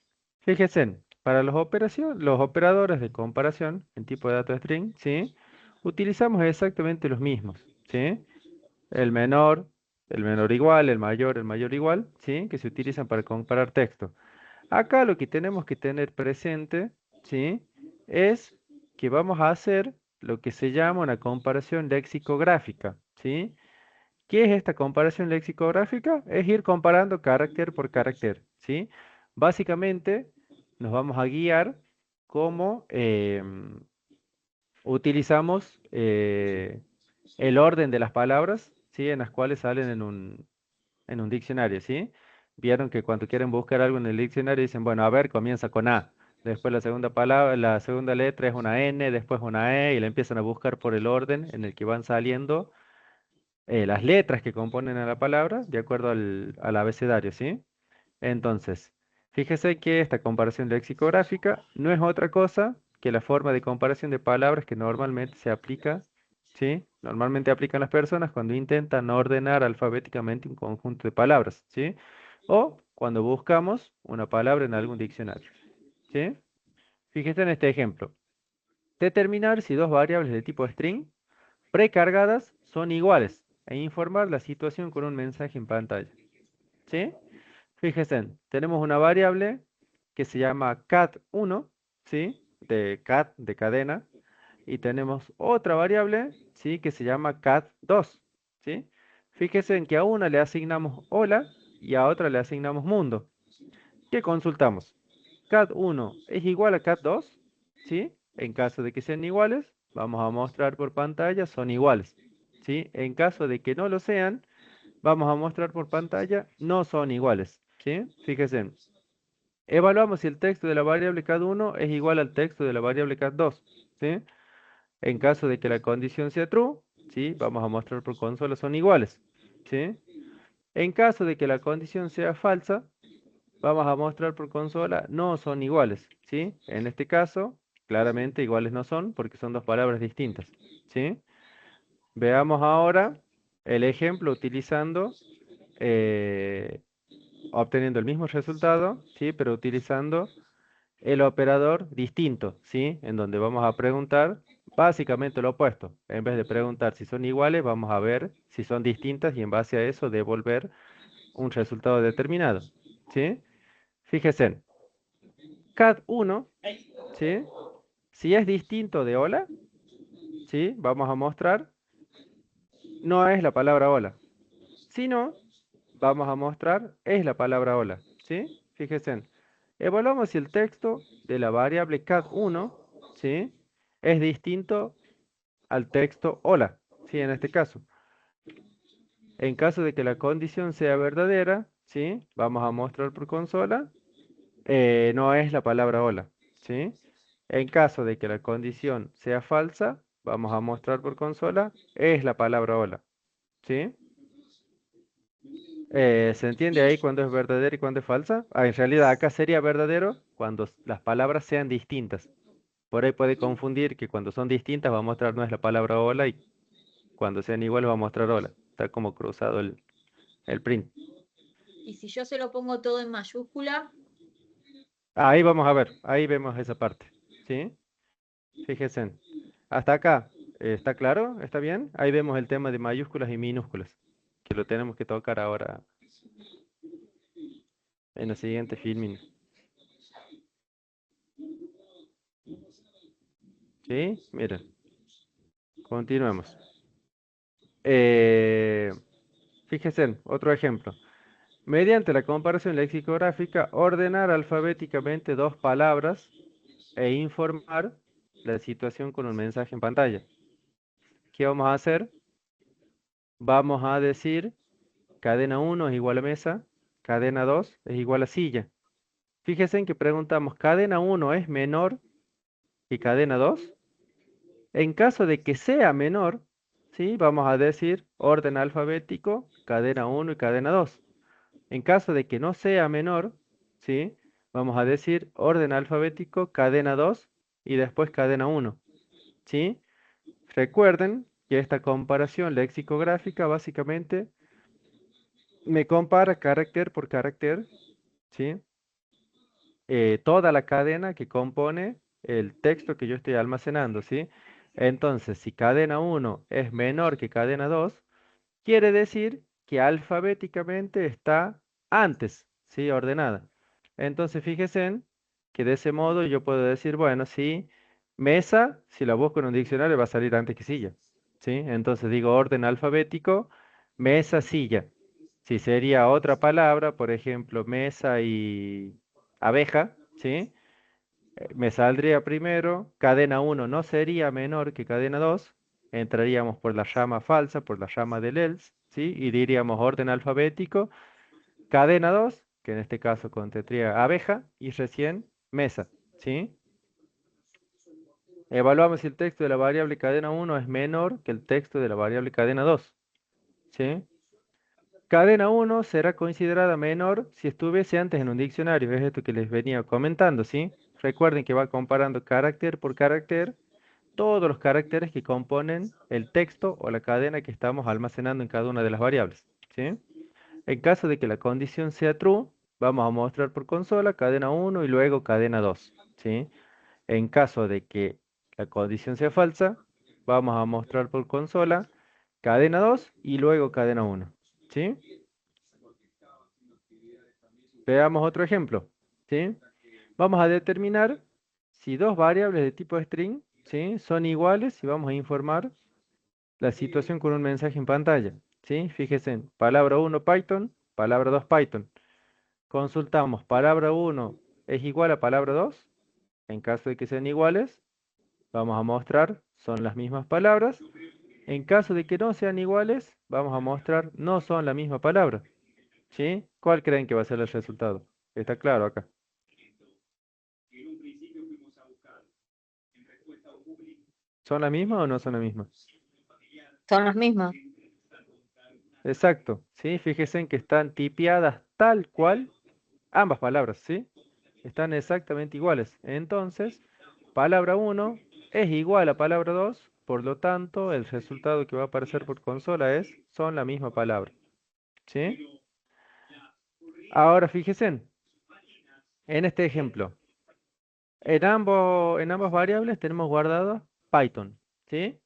Fíjense, para los operadores de comparación en tipo de datos string, ¿sí? Utilizamos exactamente los mismos, ¿sí? El menor, el menor igual, el mayor igual, ¿sí? Que se utilizan para comparar texto. Acá lo que tenemos que tener presente, ¿sí? Es que vamos a hacer lo que se llama una comparación lexicográfica, ¿sí? ¿Qué es esta comparación lexicográfica? Es ir comparando carácter por carácter, ¿sí? Básicamente nos vamos a guiar cómo utilizamos el orden de las palabras, ¿sí? En las cuales salen en un diccionario, ¿sí? Vieron que cuando quieren buscar algo en el diccionario dicen, bueno, a ver, comienza con A. Después la segunda palabra, la segunda letra es una N, después una E y la empiezan a buscar por el orden en el que van saliendo las letras que componen a la palabra de acuerdo al abecedario, ¿sí? Entonces, fíjese que esta comparación lexicográfica no es otra cosa que la forma de comparación de palabras que normalmente se aplica, ¿sí? Normalmente aplican las personas cuando intentan ordenar alfabéticamente un conjunto de palabras, ¿sí? O cuando buscamos una palabra en algún diccionario, ¿sí? Fíjese en este ejemplo. Determinar si dos variables de tipo string precargadas son iguales e informar la situación con un mensaje en pantalla, ¿sí? Fíjense, tenemos una variable que se llama cat1, ¿sí? De cat, de cadena, y tenemos otra variable, ¿sí? Que se llama cat2, ¿sí? Fíjense en que a una le asignamos hola y a otra le asignamos mundo. ¿Qué consultamos? Cat1 es igual a cat2, ¿sí? En caso de que sean iguales, vamos a mostrar por pantalla son iguales, ¿sí? En caso de que no lo sean, vamos a mostrar por pantalla no son iguales, ¿sí? Fíjense, evaluamos si el texto de la variable cat1 es igual al texto de la variable cat2, ¿sí? En caso de que la condición sea true, ¿sí? Vamos a mostrar por consola son iguales, ¿sí? En caso de que la condición sea falsa, vamos a mostrar por consola no son iguales, ¿sí? En este caso, claramente iguales no son porque son dos palabras distintas, ¿sí? Veamos ahora el ejemplo utilizando, eh, obteniendo el mismo resultado, ¿sí? Pero utilizando el operador distinto, ¿sí? En donde vamos a preguntar básicamente lo opuesto. En vez de preguntar si son iguales, vamos a ver si son distintas y en base a eso devolver un resultado determinado, ¿sí? Fíjense, cat1, ¿sí? Si es distinto de hola, ¿sí? Vamos a mostrar, no es la palabra hola. Si no, vamos a mostrar, es la palabra hola, ¿sí? Fíjense. Evaluamos si el texto de la variable cat1, ¿sí? Es distinto al texto hola, ¿sí? En este caso. En caso de que la condición sea verdadera, ¿sí? Vamos a mostrar por consola, no es la palabra hola, ¿sí? En caso de que la condición sea falsa, vamos a mostrar por consola, es la palabra hola, ¿sí? ¿Se entiende ahí Sí, cuando es verdadero y cuando es falsa? Ah, en realidad acá sería verdadero cuando las palabras sean distintas. Por ahí puede confundir que cuando son distintas va a mostrar no es la palabra hola y cuando sean iguales va a mostrar hola. Está como cruzado el print. y si yo se lo pongo todo en mayúscula, Ahí vamos a ver, ahí vemos esa parte, ¿sí? Fíjense, hasta acá, ¿está claro? ¿Está bien? Ahí vemos el tema de mayúsculas y minúsculas, que lo tenemos que tocar ahora en la siguiente filmina. ¿Sí? Miren, continuemos. Eh, Fíjense, otro ejemplo. Mediante la comparación lexicográfica, ordenar alfabéticamente dos palabras e informar la situación con un mensaje en pantalla. ¿Qué vamos a hacer? Vamos a decir cadena 1 es igual a mesa, cadena 2 es igual a silla. Fíjense en que preguntamos, ¿cadena 1 es menor que cadena 2? En caso de que sea menor, ¿sí? Vamos a decir orden alfabético, cadena 1 y cadena 2. En caso de que no sea menor, ¿sí? Vamos a decir orden alfabético, cadena 2 y después cadena 1, ¿sí? Recuerden que esta comparación lexicográfica básicamente me compara carácter por carácter, ¿sí? Toda la cadena que compone el texto que yo estoy almacenando, ¿sí? Entonces, si cadena 1 es menor que cadena 2, quiere decir que alfabéticamente está antes, ¿sí? Ordenada. Entonces, fíjense en que de ese modo yo puedo decir, bueno, sí, mesa, si la busco en un diccionario va a salir antes que silla, ¿sí? Entonces digo orden alfabético, mesa, silla. Si sería otra palabra, por ejemplo, mesa y abeja, ¿sí? Me saldría primero, cadena 1 no sería menor que cadena 2, entraríamos por la llama falsa, por la llama del else, ¿sí? Y diríamos orden alfabético, cadena 2, que en este caso contendría abeja, y recién mesa, ¿sí? Evaluamos si el texto de la variable cadena 1 es menor que el texto de la variable cadena 2, ¿sí? Cadena 1 será considerada menor si estuviese antes en un diccionario, es esto que les venía comentando, ¿sí? Recuerden que va comparando carácter por carácter todos los caracteres que componen el texto o la cadena que estamos almacenando en cada una de las variables, ¿sí? En caso de que la condición sea true, vamos a mostrar por consola cadena 1 y luego cadena 2, ¿sí? En caso de que la condición sea falsa, vamos a mostrar por consola cadena 2 y luego cadena 1, ¿sí? Veamos otro ejemplo, ¿sí? Vamos a determinar si dos variables de tipo string, ¿sí? Son iguales y vamos a informar la situación con un mensaje en pantalla, ¿sí? Fíjense en palabra 1 Python, palabra 2 Python. Consultamos palabra 1 es igual a palabra 2. En caso de que sean iguales, vamos a mostrar son las mismas palabras. En caso de que no sean iguales, vamos a mostrar no son la misma palabra, ¿sí? ¿Cuál creen que va a ser el resultado? Está claro acá. ¿Son las mismas o no son las mismas? Son las mismas. Exacto, ¿sí? Fíjense en que están tipiadas tal cual ambas palabras, ¿sí? Están exactamente iguales. Entonces, palabra 1 es igual a palabra 2, por lo tanto, el resultado que va a aparecer por consola son la misma palabra, ¿sí? Ahora fíjense en este ejemplo. En ambas variables tenemos guardado Python, ¿sí?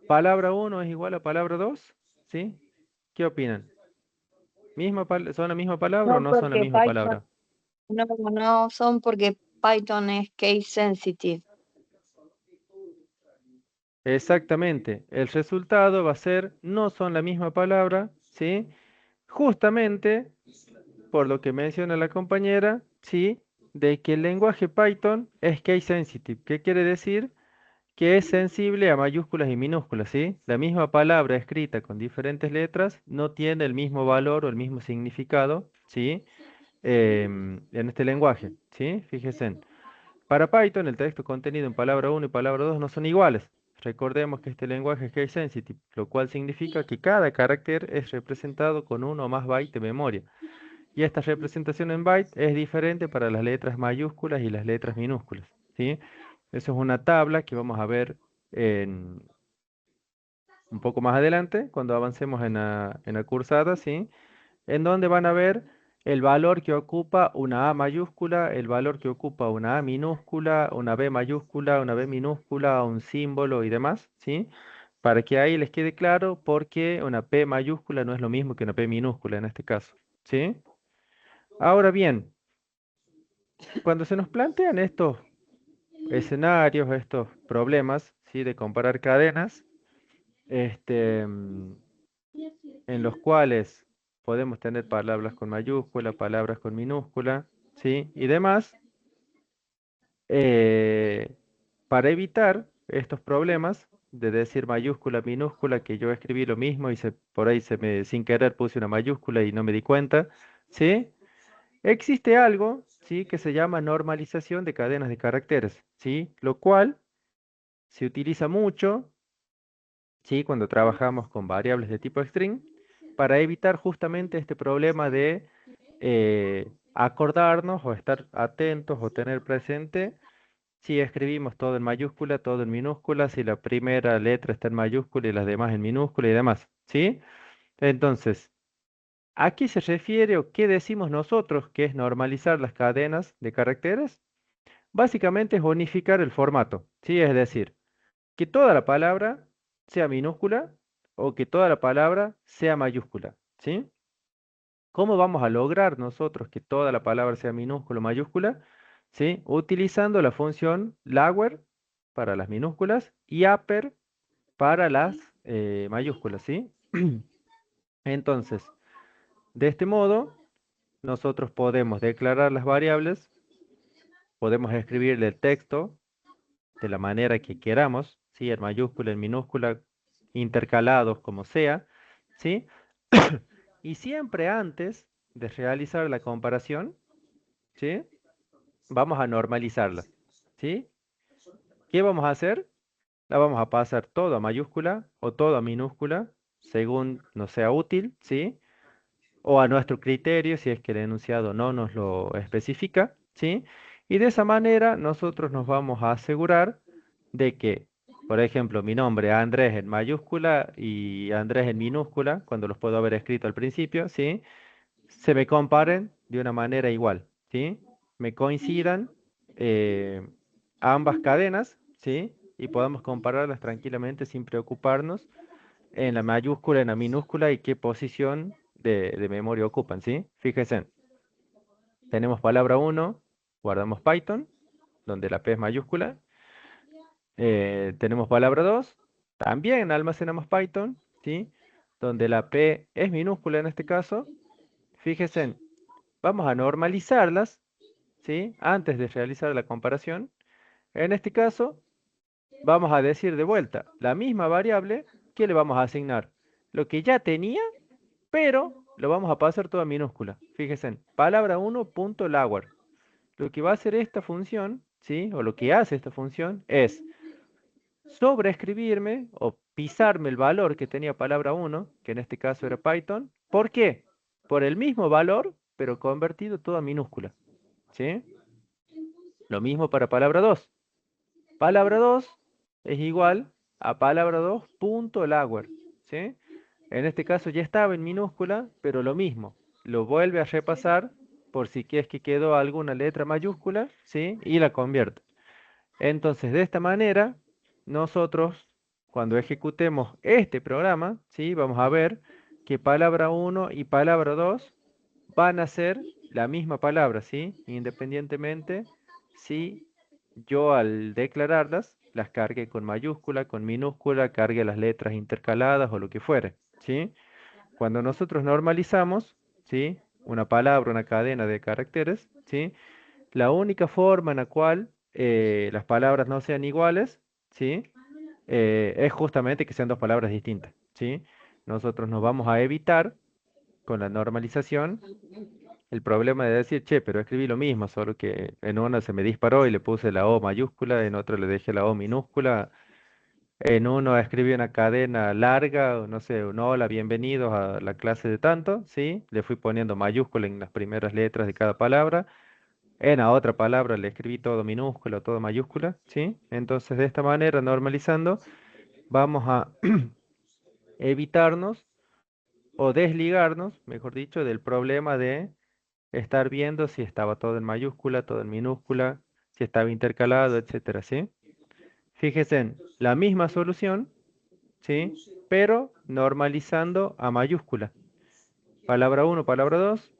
Palabra 1 es igual a palabra 2, ¿sí? ¿Qué opinan? ¿Son la misma palabra o No no son la porque misma Python, palabra? no son porque Python es case sensitive. Exactamente. El resultado va a ser, no son la misma palabra, ¿sí? Justamente por lo que menciona la compañera, ¿sí? De que el lenguaje Python es case sensitive. ¿Qué quiere decir? Que es sensible a mayúsculas y minúsculas, ¿sí? La misma palabra escrita con diferentes letras no tiene el mismo valor o el mismo significado, ¿sí? En este lenguaje, ¿sí? Fíjense. Para Python, el texto contenido en palabra 1 y palabra 2 no son iguales. Recordemos que este lenguaje es case sensitive, lo cual significa que cada carácter es representado con uno o más bytes de memoria. Y esta representación en byte es diferente para las letras mayúsculas y las letras minúsculas, ¿sí? Eso es una tabla que vamos a ver en, un poco más adelante, cuando avancemos en la cursada, ¿sí? En donde van a ver el valor que ocupa una A mayúscula, el valor que ocupa una A minúscula, una B mayúscula, una B minúscula, un símbolo y demás, ¿sí? Para que ahí les quede claro por qué una P mayúscula no es lo mismo que una P minúscula en este caso, ¿sí? Ahora bien, cuando se nos plantean estos escenarios, estos problemas, ¿sí? De comparar cadenas, este, en los cuales podemos tener palabras con mayúscula, palabras con minúscula, ¿sí? Y demás, eh, para evitar estos problemas de decir mayúscula, minúscula, que yo escribí lo mismo y por ahí sin querer puse una mayúscula y no me di cuenta, ¿sí? Existe algo, ¿sí? Que se llama normalización de cadenas de caracteres, ¿sí? Lo cual se utiliza mucho, ¿sí? Cuando trabajamos con variables de tipo string, para evitar justamente este problema de acordarnos o estar atentos o tener presente si escribimos todo en mayúscula, todo en minúscula, si la primera letra está en mayúscula y las demás en minúscula y demás, ¿sí? Entonces, ¿a qué se refiere o qué decimos nosotros que es normalizar las cadenas de caracteres? Básicamente es unificar el formato, ¿sí? Es decir, que toda la palabra sea minúscula o que toda la palabra sea mayúscula, ¿sí? ¿Cómo vamos a lograr nosotros que toda la palabra sea minúscula o mayúscula? ¿Sí? Utilizando la función lower para las minúsculas y upper para las mayúsculas, ¿sí? Entonces, de este modo, nosotros podemos declarar las variables, podemos escribirle el texto de la manera que queramos, ¿sí? En mayúscula, en minúscula, intercalados, como sea, ¿sí? Y siempre antes de realizar la comparación, ¿sí? Vamos a normalizarla, ¿sí? ¿Qué vamos a hacer? La vamos a pasar todo a mayúscula o todo a minúscula, según nos sea útil, ¿sí? O a nuestro criterio, si es que el enunciado no nos lo especifica, ¿sí? Y de esa manera nosotros nos vamos a asegurar de que, por ejemplo, mi nombre Andrés en mayúscula y Andrés en minúscula, cuando los puedo haber escrito al principio, ¿sí? Se me comparen de una manera igual, ¿sí? Me coincidan eh, ambas cadenas, ¿sí? Y podamos compararlas tranquilamente sin preocuparnos en la mayúscula, en la minúscula y qué posición de memoria ocupan, ¿sí? Fíjense, tenemos palabra 1, guardamos Python, donde la P es mayúscula. Tenemos palabra 2, también almacenamos Python, ¿sí? Donde la P es minúscula en este caso. Fíjense, vamos a normalizarlas, ¿sí? Antes de realizar la comparación. En este caso, vamos a decir de vuelta la misma variable que le vamos a asignar. Lo que ya tenía, pero lo vamos a pasar todo a minúscula. Fíjense, palabra 1.lower. Lo que va a hacer esta función, ¿sí? O lo que hace esta función es sobreescribirme o pisarme el valor que tenía palabra 1, que en este caso era Python. ¿Por qué? Por el mismo valor, pero convertido todo a minúscula, ¿sí? Lo mismo para palabra 2. Palabra 2 es igual a palabra 2.lower, ¿sí? En este caso ya estaba en minúscula, pero lo mismo. Lo vuelve a repasar por si es que quedó alguna letra mayúscula, ¿sí? Y la convierte. Entonces, de esta manera, nosotros, cuando ejecutemos este programa, ¿sí? Vamos a ver que palabra 1 y palabra 2 van a ser la misma palabra, ¿sí? Independientemente si yo al declararlas las cargue con mayúscula, con minúscula, cargue las letras intercaladas o lo que fuere, ¿sí? Cuando nosotros normalizamos, ¿sí? una palabra, una cadena de caracteres, ¿sí? La única forma en la cual las palabras no sean iguales, ¿sí? Es justamente que sean dos palabras distintas, ¿sí? Nosotros nos vamos a evitar con la normalización el problema de decir, che, pero escribí lo mismo, solo que en una se me disparó y le puse la O mayúscula, en otro le dejé la O minúscula, en uno escribí una cadena larga, o no sé, un hola, bienvenidos a la clase de tanto, ¿sí? Le fui poniendo mayúscula en las primeras letras de cada palabra. En la otra palabra le escribí todo minúscula, todo mayúscula, ¿sí? Entonces, de esta manera, normalizando, vamos a evitarnos o desligarnos, mejor dicho, del problema de estar viendo si estaba todo en mayúscula, todo en minúscula, si estaba intercalado, etcétera, ¿sí? Fíjense en la misma solución, ¿sí? Pero normalizando a mayúscula. Palabra uno, palabra 2.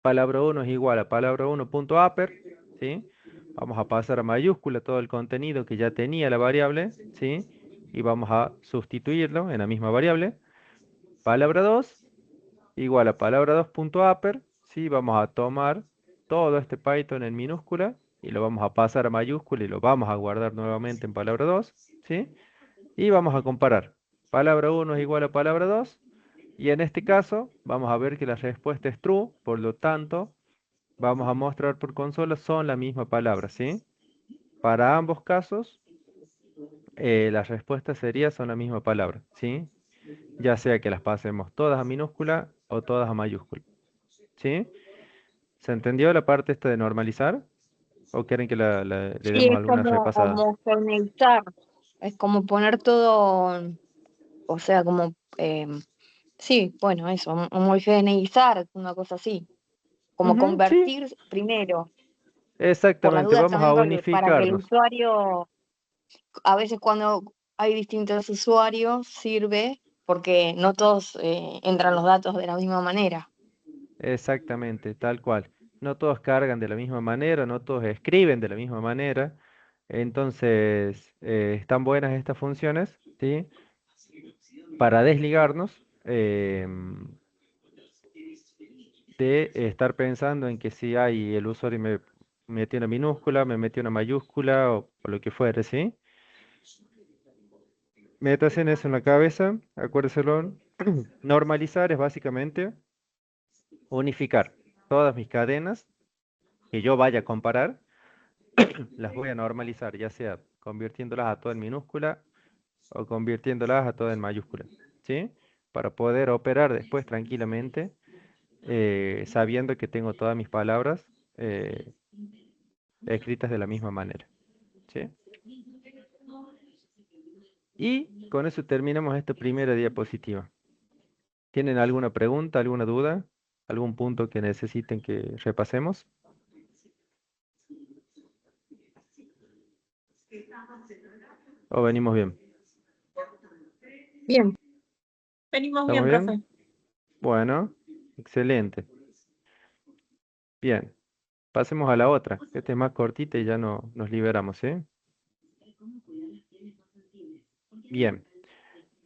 Palabra uno es igual a palabra 1 punto upper, ¿sí? Vamos a pasar a mayúscula todo el contenido que ya tenía la variable, ¿sí? Y vamos a sustituirlo en la misma variable. Palabra 2 igual a palabra 2 punto upper, ¿sí? Vamos a tomar todo este Python en minúscula y lo vamos a pasar a mayúscula y lo vamos a guardar nuevamente en palabra 2, ¿sí? Y vamos a comparar. Palabra uno es igual a palabra 2 y en este caso vamos a ver que la respuesta es true, por lo tanto vamos a mostrar por consola son la misma palabra, ¿sí? Para ambos casos la respuesta sería son la misma palabra, ¿sí? Ya sea que las pasemos todas a minúscula o todas a mayúscula, ¿sí? ¿Se entendió la parte esta de normalizar? ¿O quieren que le Sí, demos es alguna como repasada? homogeneizar, es como poner todo, o sea, como, sí, bueno, eso, homogeneizar, una cosa así, como Ujú, sí, convertir primero, por las exactamente, dudas vamos a también para que el unificarnos. usuario, a veces cuando hay distintos usuarios, sirve porque no todos entran los datos de la misma manera. Exactamente, tal cual. No todos cargan de la misma manera, no todos escriben de la misma manera. Entonces, están buenas estas funciones, ¿sí? Para desligarnos de estar pensando en que si hay el usuario me metió una minúscula, me metió una mayúscula o lo que fuere, ¿sí? Metas en eso en la cabeza, acuérdeselo. Normalizar es básicamente unificar todas mis cadenas que yo vaya a comparar, las voy a normalizar, ya sea convirtiéndolas a todo en minúscula o convirtiéndolas a todo en mayúscula, ¿sí? Para poder operar después tranquilamente, sabiendo que tengo todas mis palabras escritas de la misma manera, ¿sí? Y con eso terminamos esta primera diapositiva. ¿Tienen alguna pregunta, alguna duda, algún punto que necesiten que repasemos? ¿O venimos bien? Bien, Venimos ¿Estamos bien, profe. bien? Bueno, excelente. Bien, pasemos a la otra. Esta es más cortita y ya no, nos liberamos, ¿sí? Bien,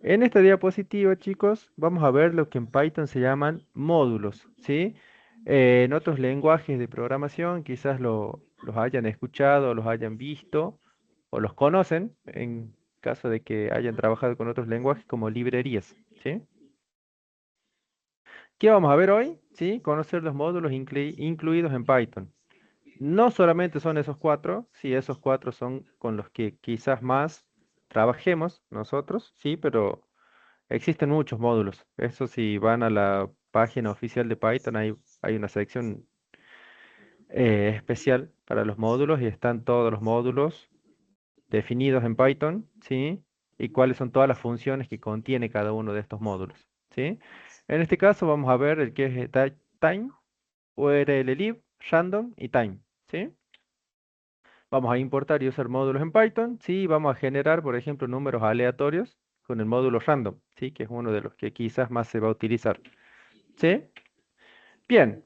en esta diapositiva, chicos, vamos a ver lo que en Python se llaman módulos, ¿sí? En otros lenguajes de programación quizás los hayan escuchado, los hayan visto o los conocen en caso de que hayan trabajado con otros lenguajes como librerías, ¿sí? ¿Qué vamos a ver hoy? ¿Sí? Conocer los módulos incluidos en Python. No solamente son esos cuatro, sí, esos cuatro son con los que quizás más trabajemos nosotros, sí, pero existen muchos módulos. Eso si van a la página oficial de Python, hay una sección especial para los módulos y están todos los módulos definidos en Python, ¿sí? Y cuáles son todas las funciones que contiene cada uno de estos módulos, ¿sí? En este caso vamos a ver el que es time, urllib, random y time, ¿sí? Vamos a importar y usar módulos en Python, ¿sí? Vamos a generar, por ejemplo, números aleatorios con el módulo random, ¿sí? Que es uno de los que quizás más se va a utilizar, ¿sí? Bien,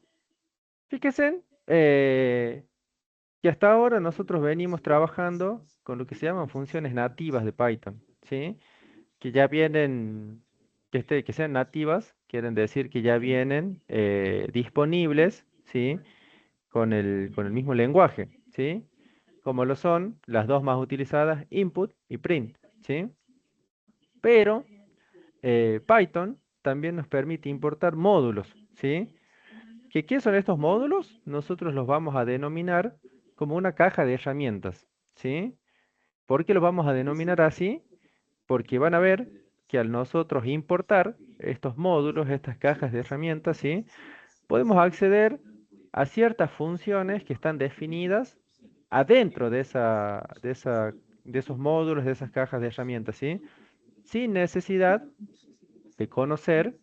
fíjense que hasta ahora nosotros venimos trabajando con lo que se llaman funciones nativas de Python, ¿sí? Que ya vienen, que sean nativas, quieren decir que ya vienen disponibles, ¿sí? Con el mismo lenguaje, ¿sí? Como lo son las dos más utilizadas, input y print, ¿sí? Pero Python también nos permite importar módulos, ¿sí? ¿Qué son estos módulos? Nosotros los vamos a denominar como una caja de herramientas, ¿sí? ¿Por qué los vamos a denominar así? Porque van a ver que al nosotros importar estos módulos, estas cajas de herramientas, ¿sí? Podemos acceder a ciertas funciones que están definidas adentro de esos módulos, de esas cajas de herramientas, ¿sí? Sin necesidad de conocer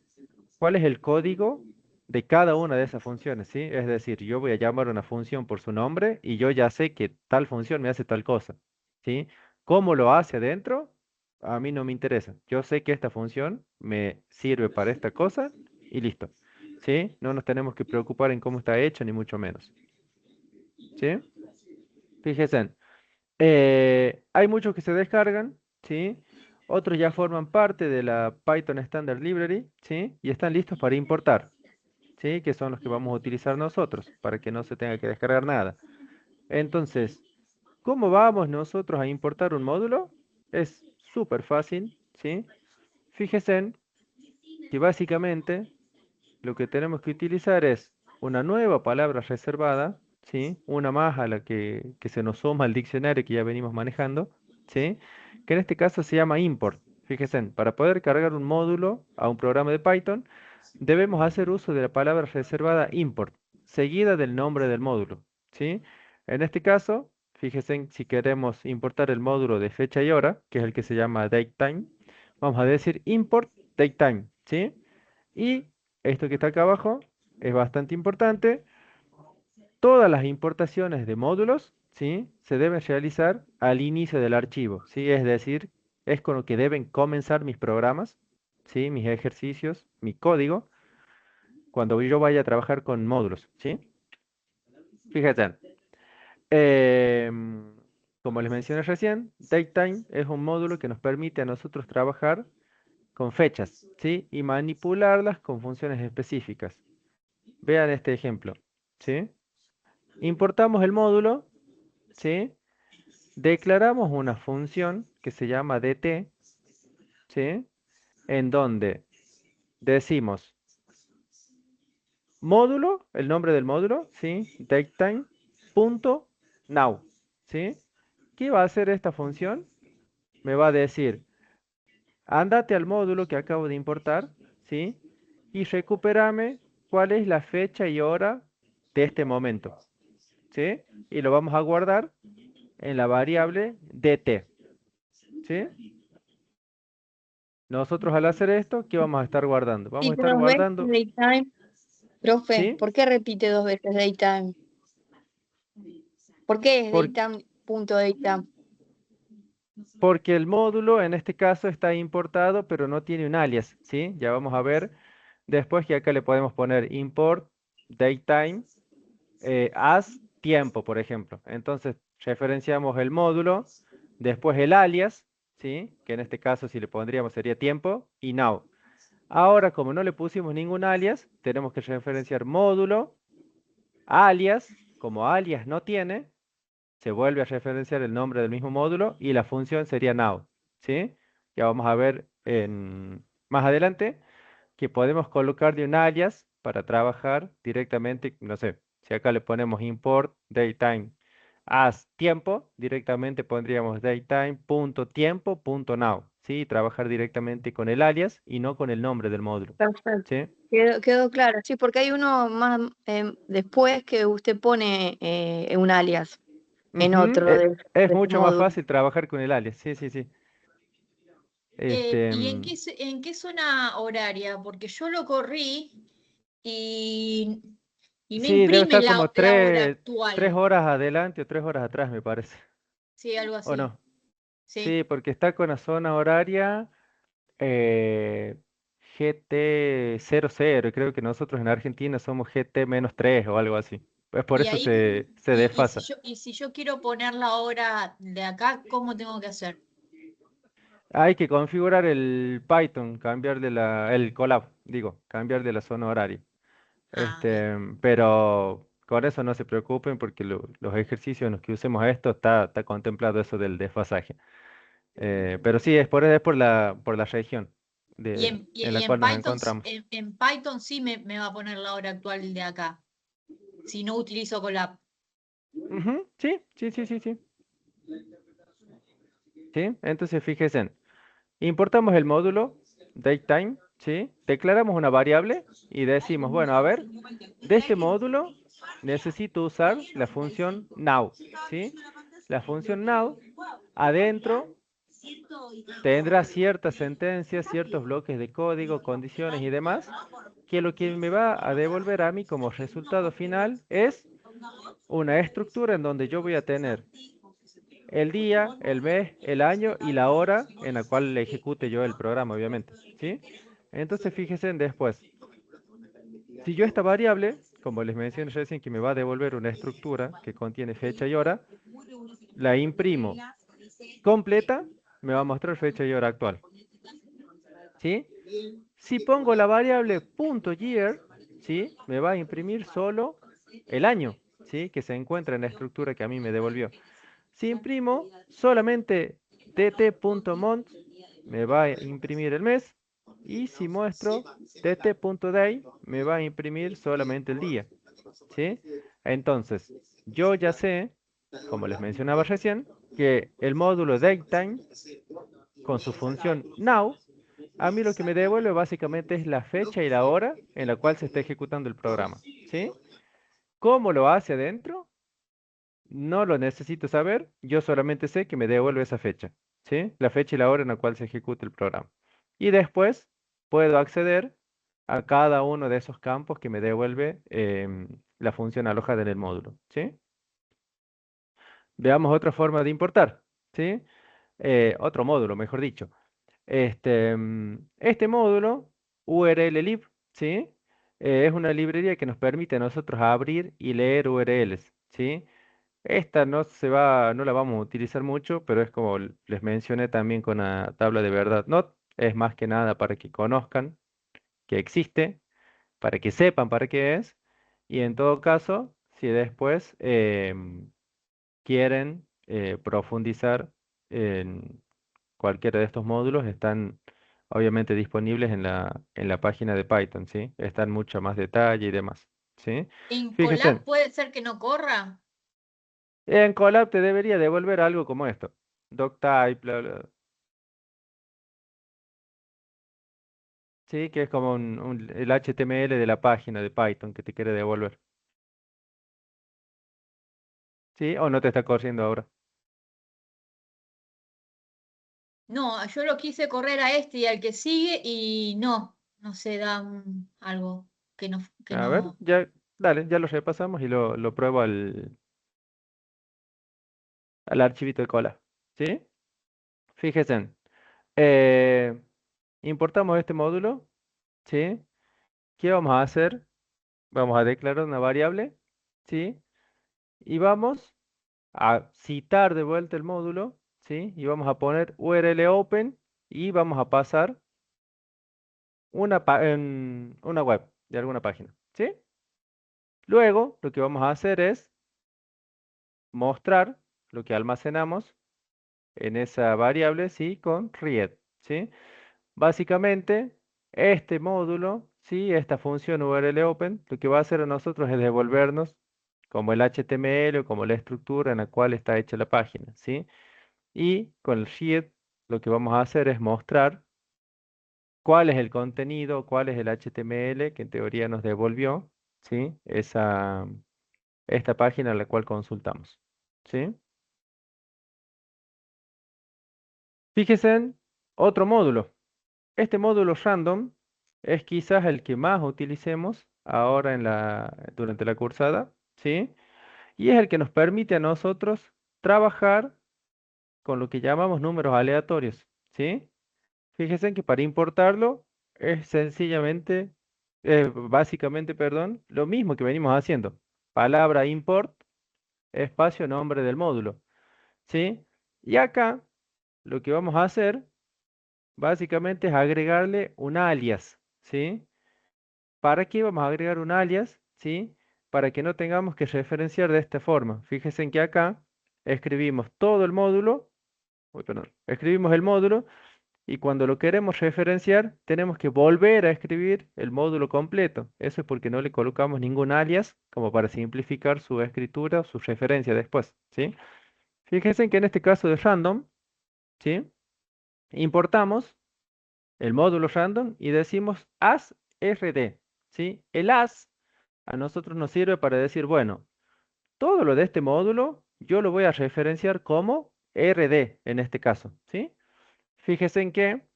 cuál es el código de cada una de esas funciones, ¿sí? Es decir, yo voy a llamar una función por su nombre y yo ya sé que tal función me hace tal cosa, ¿sí? ¿Cómo lo hace adentro? A mí no me interesa. Yo sé que esta función me sirve para esta cosa y listo, ¿sí? No nos tenemos que preocupar en cómo está hecho, ni mucho menos, ¿sí? Fíjense, hay muchos que se descargan, ¿sí? Otros ya forman parte de la Python Standard Library, ¿sí? Y están listos para importar. ¿Sí? Que son los que vamos a utilizar nosotros, para que no se tenga que descargar nada. Entonces, ¿cómo vamos nosotros a importar un módulo? Es súper fácil, ¿sí? Fíjense en que básicamente lo que tenemos que utilizar es una nueva palabra reservada, ¿sí? Una más a la que se nos suma al diccionario que ya venimos manejando, ¿sí? Que en este caso se llama import. Fíjense, para poder cargar un módulo a un programa de Python, debemos hacer uso de la palabra reservada import, seguida del nombre del módulo, ¿sí? En este caso, fíjense, si queremos importar el módulo de fecha y hora, que es el que se llama datetime, vamos a decir import datetime, ¿sí? Y esto que está acá abajo es bastante importante. Todas las importaciones de módulos, ¿sí? Se deben realizar al inicio del archivo, ¿sí? Es decir, es con lo que deben comenzar mis programas, ¿sí? Mis ejercicios, mi código, cuando yo vaya a trabajar con módulos, ¿sí? Fíjate, em, como les mencioné recién, datetime es un módulo que nos permite a nosotros trabajar con fechas, ¿sí? Y manipularlas con funciones específicas. Vean este ejemplo, ¿sí? Importamos el módulo, ¿sí? Declaramos una función que se llama dt, ¿sí? En donde decimos módulo, el nombre del módulo, ¿sí? Datetime.now, ¿sí? ¿Qué va a hacer esta función? Me va a decir, ándate al módulo que acabo de importar, ¿sí? Y recupérame cuál es la fecha y hora de este momento, ¿sí? Y lo vamos a guardar en la variable dt, ¿sí? Nosotros al hacer esto, ¿qué vamos a estar guardando? Vamos a Repite estar dos veces guardando, daytime. Profe, ¿sí? ¿por qué repite dos veces daytime? ¿Por qué es Por- daytime.daytime? porque el módulo en este caso está importado, pero no tiene un alias, ¿sí? Ya vamos a ver después que acá le podemos poner import datetime as tiempo, por ejemplo. Entonces referenciamos el módulo, después el alias, ¿sí? Que en este caso si le pondríamos sería tiempo y now. Ahora, como no le pusimos ningún alias, tenemos que referenciar módulo, alias, como alias no tiene, se vuelve a referenciar el nombre del mismo módulo y la función sería now, ¿sí? Ya vamos a ver más adelante que podemos colocarle un alias para trabajar directamente, no sé, si acá le ponemos import datetime as tiempo, directamente pondríamos datetime.tiempo.now, ¿sí? Trabajar directamente con el alias y no con el nombre del módulo, Perfecto. ¿sí? Quedó claro, sí, porque hay uno más después que usted pone un alias en Ujú, otro es de su mucho más módulo. fácil trabajar con el alias, sí, sí, sí. ¿Y Mm, en qué zona horaria? Porque yo lo corrí y, y no sí, debe imprime estar como la hora tres actual. horas adelante o 3 horas atrás, me parece. Sí, algo ¿O así. no? Sí. Sí, porque está con la zona horaria eh, GT00. Creo que nosotros en Argentina somos GT-3 o algo así. Pues por Y eso ahí, se desfasa. y si yo quiero poner la hora de acá, ¿cómo tengo que hacer? Hay que configurar el Python, cambiarle el collab. digo, cambiar de la zona horaria. Ah, bien. Pero con eso no se preocupen porque los ejercicios en los que usemos esto está contemplado eso del desfasaje. Pero sí, es por la región en Y la en cual nos Python, encontramos. en Python sí me va a poner la hora actual de acá, si no utilizo Colab. Ujú, sí, sí, sí, sí, sí. ¿Sí? Entonces fíjense, importamos el módulo datetime, ¿sí? Declaramos una variable y decimos, bueno, a ver, de este módulo necesito usar la función now, ¿sí? La función now adentro tendrá ciertas sentencias, ciertos bloques de código, condiciones y demás, que lo que me va a devolver a mí como resultado final es una estructura en donde yo voy a tener el día, el mes, el año y la hora en la cual le ejecute yo el programa, obviamente, ¿sí? Entonces fíjense en después, si yo esta variable, como les mencioné recién, que me va a devolver una estructura que contiene fecha y hora, la imprimo completa, me va a mostrar fecha y hora actual, ¿sí? Si pongo la variable .year, ¿sí? Me va a imprimir solo el año, ¿sí? Que se encuentra en la estructura que a mí me devolvió. Si imprimo solamente dt.month, me va a imprimir el mes. Y si muestro dt.day, me va a imprimir solamente el día, ¿sí? Entonces, yo ya sé, como les mencionaba recién, que el módulo datetime con su función now, a mí lo que me devuelve básicamente es la fecha y la hora en la cual se está ejecutando el programa, ¿sí? ¿Cómo lo hace adentro? No lo necesito saber, yo solamente sé que me devuelve esa fecha, ¿sí? La fecha y la hora en la cual se ejecuta el programa. Y después puedo acceder a cada uno de esos campos que me devuelve la función alojada en el módulo, ¿sí? Veamos otra forma de importar, ¿sí? Otro módulo, mejor dicho. Este módulo, URLlib, ¿sí? Es una librería que nos permite a nosotros abrir y leer URLs, ¿sí? Esta no la vamos a utilizar mucho, pero es como les mencioné también con la tabla de verdad not, es más que nada para que conozcan que existe, para que sepan para qué es, y en todo caso, si después quieren profundizar en cualquiera de estos módulos, están obviamente disponibles en la página de Python, ¿sí? Están mucho más detalle y demás, ¿sí? ¿En Colab Fíjense, puede ser que no corra? en Colab te debería devolver algo como esto. Doctype, bla, bla, bla. Sí, que es como el HTML de la página de Python que te quiere devolver. ¿Sí? ¿O no te está corriendo ahora? No, yo lo quise correr a este y al que sigue y no se da algo que A ver, no. ya, dale, ya lo repasamos y lo pruebo al archivito de cola. ¿Sí? Fíjense, eh, importamos este módulo. ¿Sí? ¿Qué vamos a hacer? Vamos a declarar una variable. ¿Sí? Y vamos a citar de vuelta el módulo. ¿Sí? Y vamos a poner URL open y vamos a pasar en una web de alguna página, ¿sí? Luego, lo que vamos a hacer es mostrar lo que almacenamos en esa variable, ¿sí? Con read, ¿sí? Básicamente, este módulo, ¿sí? Esta función URL open, lo que va a hacer a nosotros es devolvernos como el HTML o como la estructura en la cual está hecha la página, ¿sí? Y con el read, lo que vamos a hacer es mostrar cuál es el contenido, cuál es el HTML que en teoría nos devolvió, ¿sí? Esta página a la cual consultamos, ¿sí? Fíjense en otro módulo. Este módulo random es quizás el que más utilicemos ahora durante la cursada, ¿sí? Y es el que nos permite a nosotros trabajar con lo que llamamos números aleatorios, ¿sí? Fíjense que para importarlo es sencillamente, básicamente, perdón, lo mismo que venimos haciendo. Palabra import, espacio, nombre del módulo, ¿sí? Y acá lo que vamos a hacer básicamente es agregarle un alias, ¿sí? ¿Para qué vamos a agregar un alias? ¿Sí? Para que no tengamos que referenciar de esta forma. Fíjense en que acá escribimos todo el módulo, uy, perdón, escribimos el módulo y cuando lo queremos referenciar tenemos que volver a escribir el módulo completo. Eso es porque no le colocamos ningún alias como para simplificar su escritura o su referencia después, ¿sí? Fíjense en que en este caso de random, ¿sí? Importamos el módulo random y decimos as rd, ¿sí? El as a nosotros nos sirve para decir, bueno, todo lo de este módulo yo lo voy a referenciar como rd en este caso, ¿sí? Fíjense en que,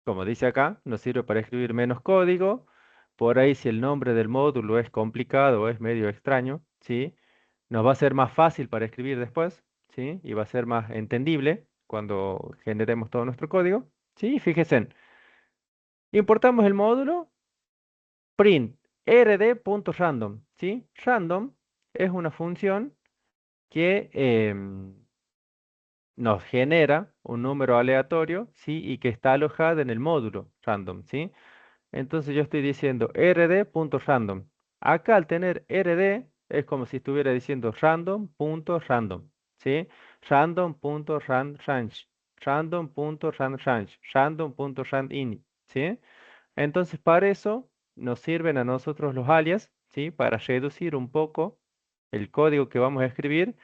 como dice acá, nos sirve para escribir menos código. Por ahí si el nombre del módulo es complicado o es medio extraño, ¿sí? Nos va a ser más fácil para escribir después, ¿sí? Y va a ser más entendible cuando generemos todo nuestro código, ¿sí? Fíjense, importamos el módulo print rd.random, ¿sí? Random es una función que nos genera un número aleatorio, ¿sí? Y que está alojada en el módulo random, ¿sí? Entonces yo estoy diciendo rd.random. Acá al tener rd es como si estuviera diciendo random.random, ¿sí? Random.randrange, random.randrange, random.randinit, ¿sí? Entonces para eso nos sirven a nosotros los alias, ¿sí? Para reducir un poco el código que vamos a escribir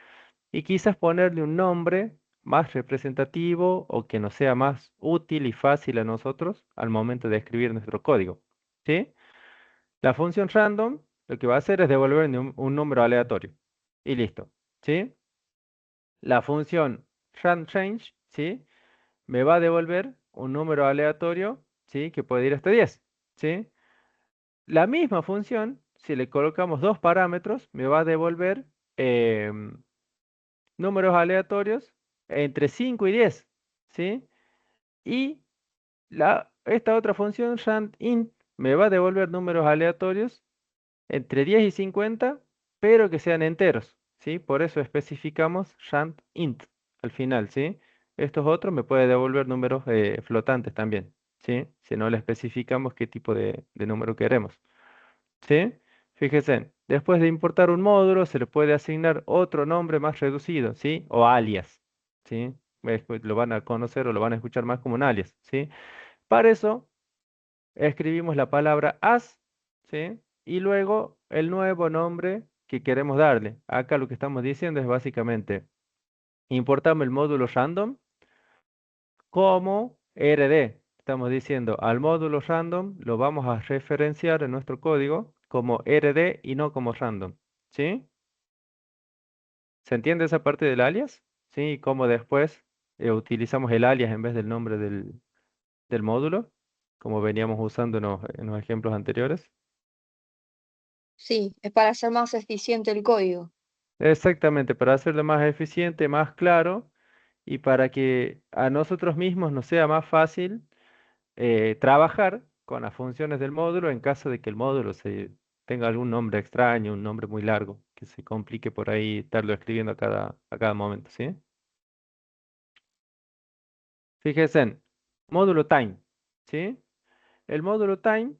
y quizás ponerle un nombre más representativo o que nos sea más útil y fácil a nosotros al momento de escribir nuestro código, ¿sí? La función random lo que va a hacer es devolverme un número aleatorio y listo, ¿sí? La función randrange, ¿sí? Me va a devolver un número aleatorio, ¿sí? Que puede ir hasta 10, ¿sí? La misma función, si le colocamos dos parámetros, me va a devolver em, números aleatorios entre 5 y 10, ¿sí? Y esta otra función, randint, me va a devolver números aleatorios entre 10 y 50, pero que sean enteros, ¿sí? Por eso especificamos randint al final, ¿sí? Estos otros me puede devolver números flotantes también, ¿sí? Si no le especificamos qué tipo de número queremos. ¿Sí? Fíjense, después de importar un módulo se le puede asignar otro nombre más reducido, ¿sí? O alias, ¿sí? Lo van a conocer o lo van a escuchar más como un alias, ¿sí? Para eso escribimos la palabra as, ¿sí? Y luego el nuevo nombre que queremos darle. Acá lo que estamos diciendo es básicamente, importamos el módulo random como rd. Estamos diciendo al módulo random lo vamos a referenciar en nuestro código como rd y no como random. ¿Sí? ¿Se entiende esa parte del alias? ¿Sí? Cómo después utilizamos el alias en vez del nombre del módulo, como veníamos usando en los ejemplos anteriores. Sí, es para hacer más eficiente el código. Exactamente, para hacerlo más eficiente, más claro y para que a nosotros mismos nos sea más fácil trabajar con las funciones del módulo en caso de que el módulo tenga algún nombre extraño, un nombre muy largo, que se complique por ahí estarlo escribiendo a cada momento, ¿sí? Fíjense en módulo time, ¿sí? El módulo time,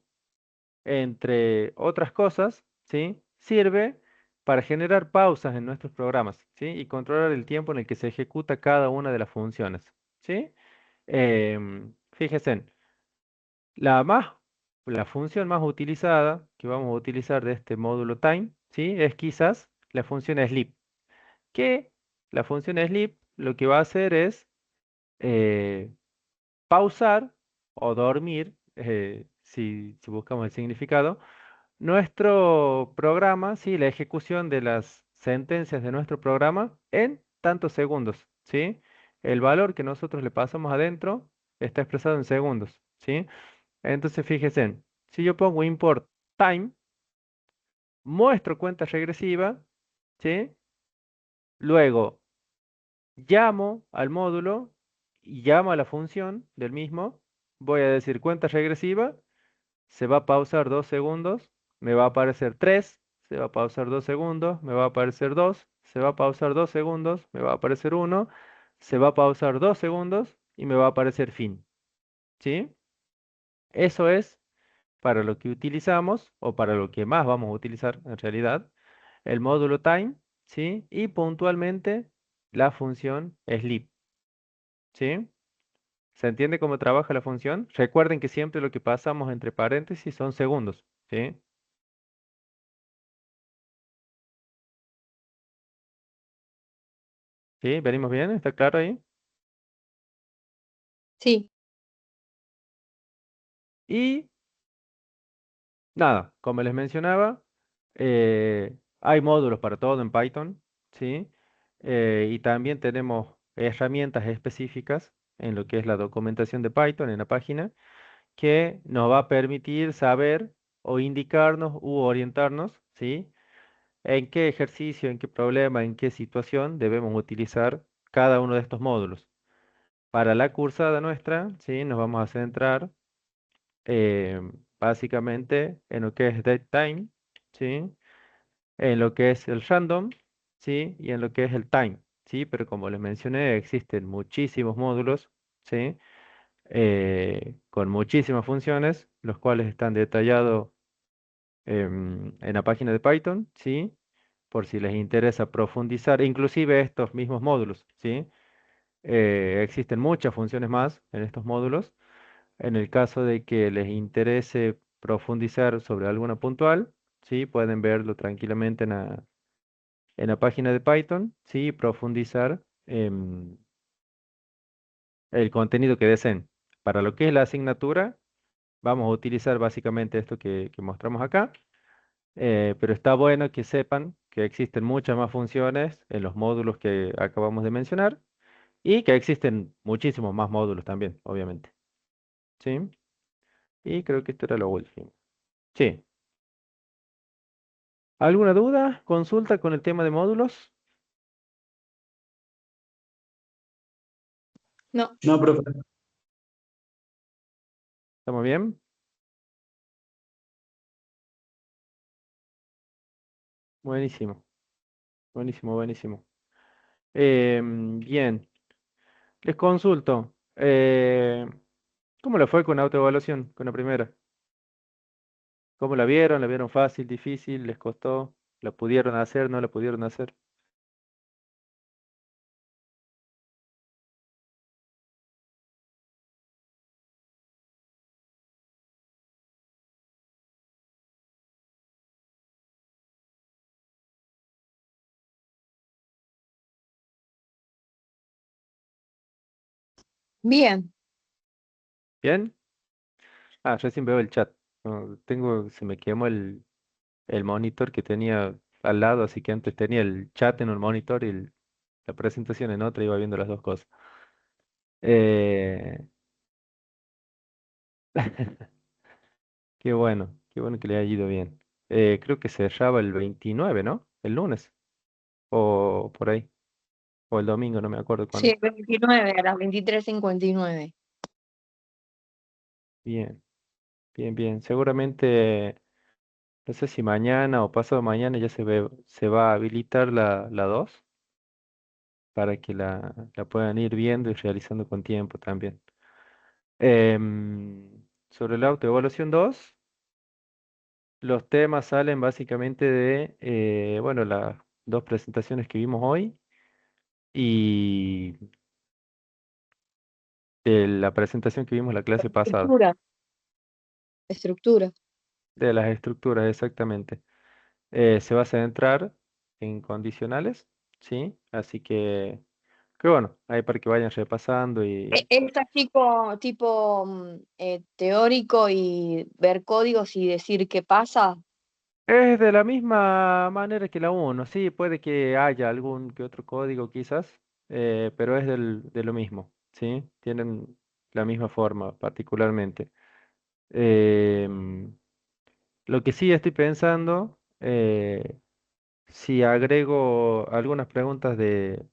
entre otras cosas, ¿sí? Sirve para generar pausas en nuestros programas, ¿sí? Y controlar el tiempo en el que se ejecuta cada una de las funciones, ¿sí? Fíjense, La más, la función más utilizada que vamos a utilizar de este módulo time, ¿sí? Es quizás la función sleep. Que la función sleep lo que va a hacer es eh, pausar o dormir, si buscamos el significado, nuestro programa, ¿sí? La ejecución de las sentencias de nuestro programa en tantos segundos, ¿sí? El valor que nosotros le pasamos adentro está expresado en segundos, ¿sí? Entonces fíjense, si yo pongo import time, muestro cuenta regresiva, ¿sí? Luego llamo al módulo y llamo a la función del mismo. Voy a decir cuenta regresiva, se va a pausar 2 segundos, me va a aparecer 3, se va a pausar 2 segundos, me va a aparecer 2, se va a pausar 2 segundos, me va a aparecer 1, se va a pausar 2 segundos y me va a aparecer fin, ¿sí? Eso es para lo que utilizamos o para lo que más vamos a utilizar en realidad el módulo time, ¿sí? Y puntualmente la función sleep, ¿sí? ¿Se entiende cómo trabaja la función? Recuerden que siempre lo que pasamos entre paréntesis son segundos, ¿sí? ¿Sí? ¿Venimos bien? ¿Está claro ahí? Sí, Y nada, como les mencionaba, hay módulos para todo en Python, ¿sí? Y también tenemos herramientas específicas en lo que es la documentación de Python en la página que nos va a permitir saber o indicarnos u orientarnos, ¿sí? En qué ejercicio, en qué problema, en qué situación debemos utilizar cada uno de estos módulos. Para la cursada nuestra, ¿sí? Nos vamos a centrar eh, básicamente en lo que es datetime, ¿sí? En lo que es el random, ¿sí? Y en lo que es el time, ¿sí? Pero como les mencioné, existen muchísimos módulos, ¿sí? Con muchísimas funciones, los cuales están detallados en la página de Python, ¿sí? Por si les interesa profundizar, inclusive estos mismos módulos, ¿sí? Existen muchas funciones más en estos módulos. En el caso de que les interese profundizar sobre alguna puntual, ¿sí? Pueden verlo tranquilamente en la página de Python, ¿sí? Profundizar el contenido que deseen. Para lo que es la asignatura, vamos a utilizar básicamente esto que mostramos acá, pero está bueno que sepan que existen muchas más funciones en los módulos que acabamos de mencionar y que existen muchísimos más módulos también, obviamente. ¿Sí? Y creo que esto era lo último. Sí. ¿Alguna duda? ¿Consulta con el tema de módulos? no, No, profe. ¿Estamos bien? Buenísimo, buenísimo, buenísimo. Bien, les consulto. ¿Cómo le fue con la autoevaluación, con la primera? ¿Cómo la vieron? ¿La vieron fácil, difícil? ¿Les costó? ¿La pudieron hacer? ¿No la pudieron hacer? bien. ¿Bien? Ah, recién veo el chat. No, se me quemó el monitor que tenía al lado, así que antes tenía el chat en un monitor y la presentación en otra, iba viendo las dos cosas. Eh, qué bueno que le haya ido bien. Creo que cerraba el 29, ¿no? El lunes, o por ahí, o el domingo, no me acuerdo Sí, cuándo. el 29 a las 23:59. Bien, bien, bien. Seguramente, no sé si mañana o pasado mañana ya se va a habilitar la 2 para que la puedan ir viendo y realizando con tiempo también. Sobre la autoevaluación 2, los temas salen básicamente de, bueno, las dos presentaciones que vimos hoy y de la presentación que vimos la clase pasada, Estructura, estructura. de las estructuras exactamente. Se va a centrar en condicionales, ¿sí? Así que bueno, ahí para que vayan repasando y Es así tipo teórico y ver códigos y decir qué pasa. es de la misma manera que la uno, sí, puede que haya algún que otro código quizás, pero es de lo mismo, ¿sí? Tienen la misma forma particularmente. Em, lo que sí estoy pensando, si agrego algunas preguntas de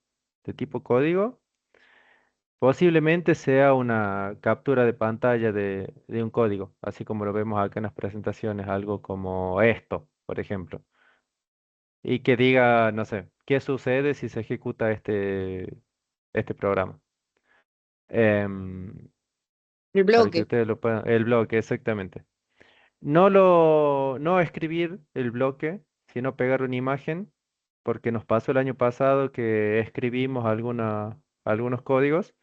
tipo código, posiblemente sea una captura de pantalla de un código, así como lo vemos acá en las presentaciones, algo como esto, por ejemplo. Y que diga, no sé, qué sucede si se ejecuta este programa. Em, El para que bloque. ustedes lo puedan, el bloque, exactamente. no escribir el bloque, sino pegar una imagen, porque nos pasó el año pasado que escribimos algunos códigos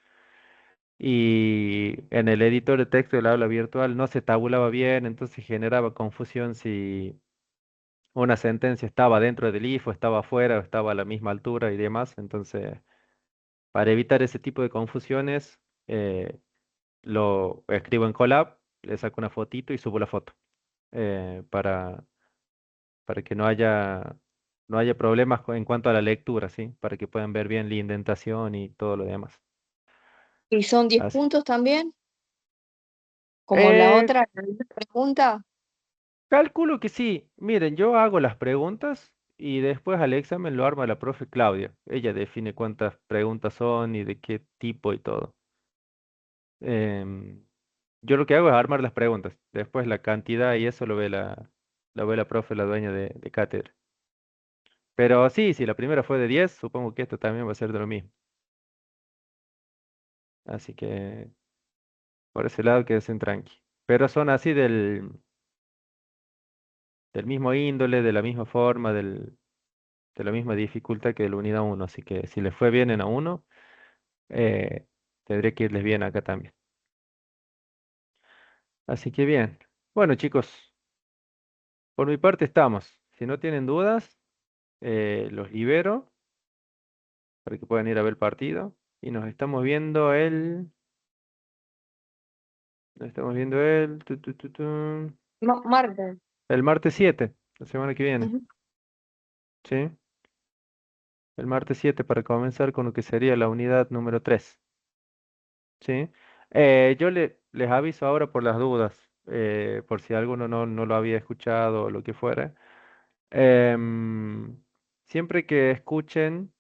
y en el editor de texto del aula virtual no se tabulaba bien, entonces generaba confusión si una sentencia estaba dentro del if o estaba afuera o estaba a la misma altura y demás. Entonces, para evitar ese tipo de confusiones, lo escribo en Colab, le saco una fotito y subo la foto para que no haya problemas en cuanto a la lectura, ¿sí? Para que puedan ver bien la indentación y todo lo demás. ¿Y son 10 Así. puntos también? Como la Eh, otra pregunta. Calculo que sí. Miren, yo hago las preguntas y después al examen lo arma la profe Claudia. Ella define cuántas preguntas son y de qué tipo y todo. Em, yo lo que hago es armar las preguntas. Después la cantidad y eso lo ve la profe, la dueña de cátedra. Pero sí, si la primera fue de 10, supongo que esta también va a ser de lo mismo. Así que por ese lado quédense tranqui. Pero son así del mismo índole, de la misma forma, de la misma dificultad que de la unidad uno. Así que si les fue bien en A1, eh, tendría que irles bien acá también. Así que bien. Bueno, chicos, por mi parte estamos. Si no tienen dudas, los libero para que puedan ir a ver el partido. Y nos estamos viendo el, Martes. el martes 7, la semana que viene. Ujú. ¿Sí? El martes 7 para comenzar con lo que sería la unidad número 3. ¿Sí? Yo les aviso ahora por las dudas, por si alguno no lo había escuchado o lo que fuera. Em, Siempre que escuchen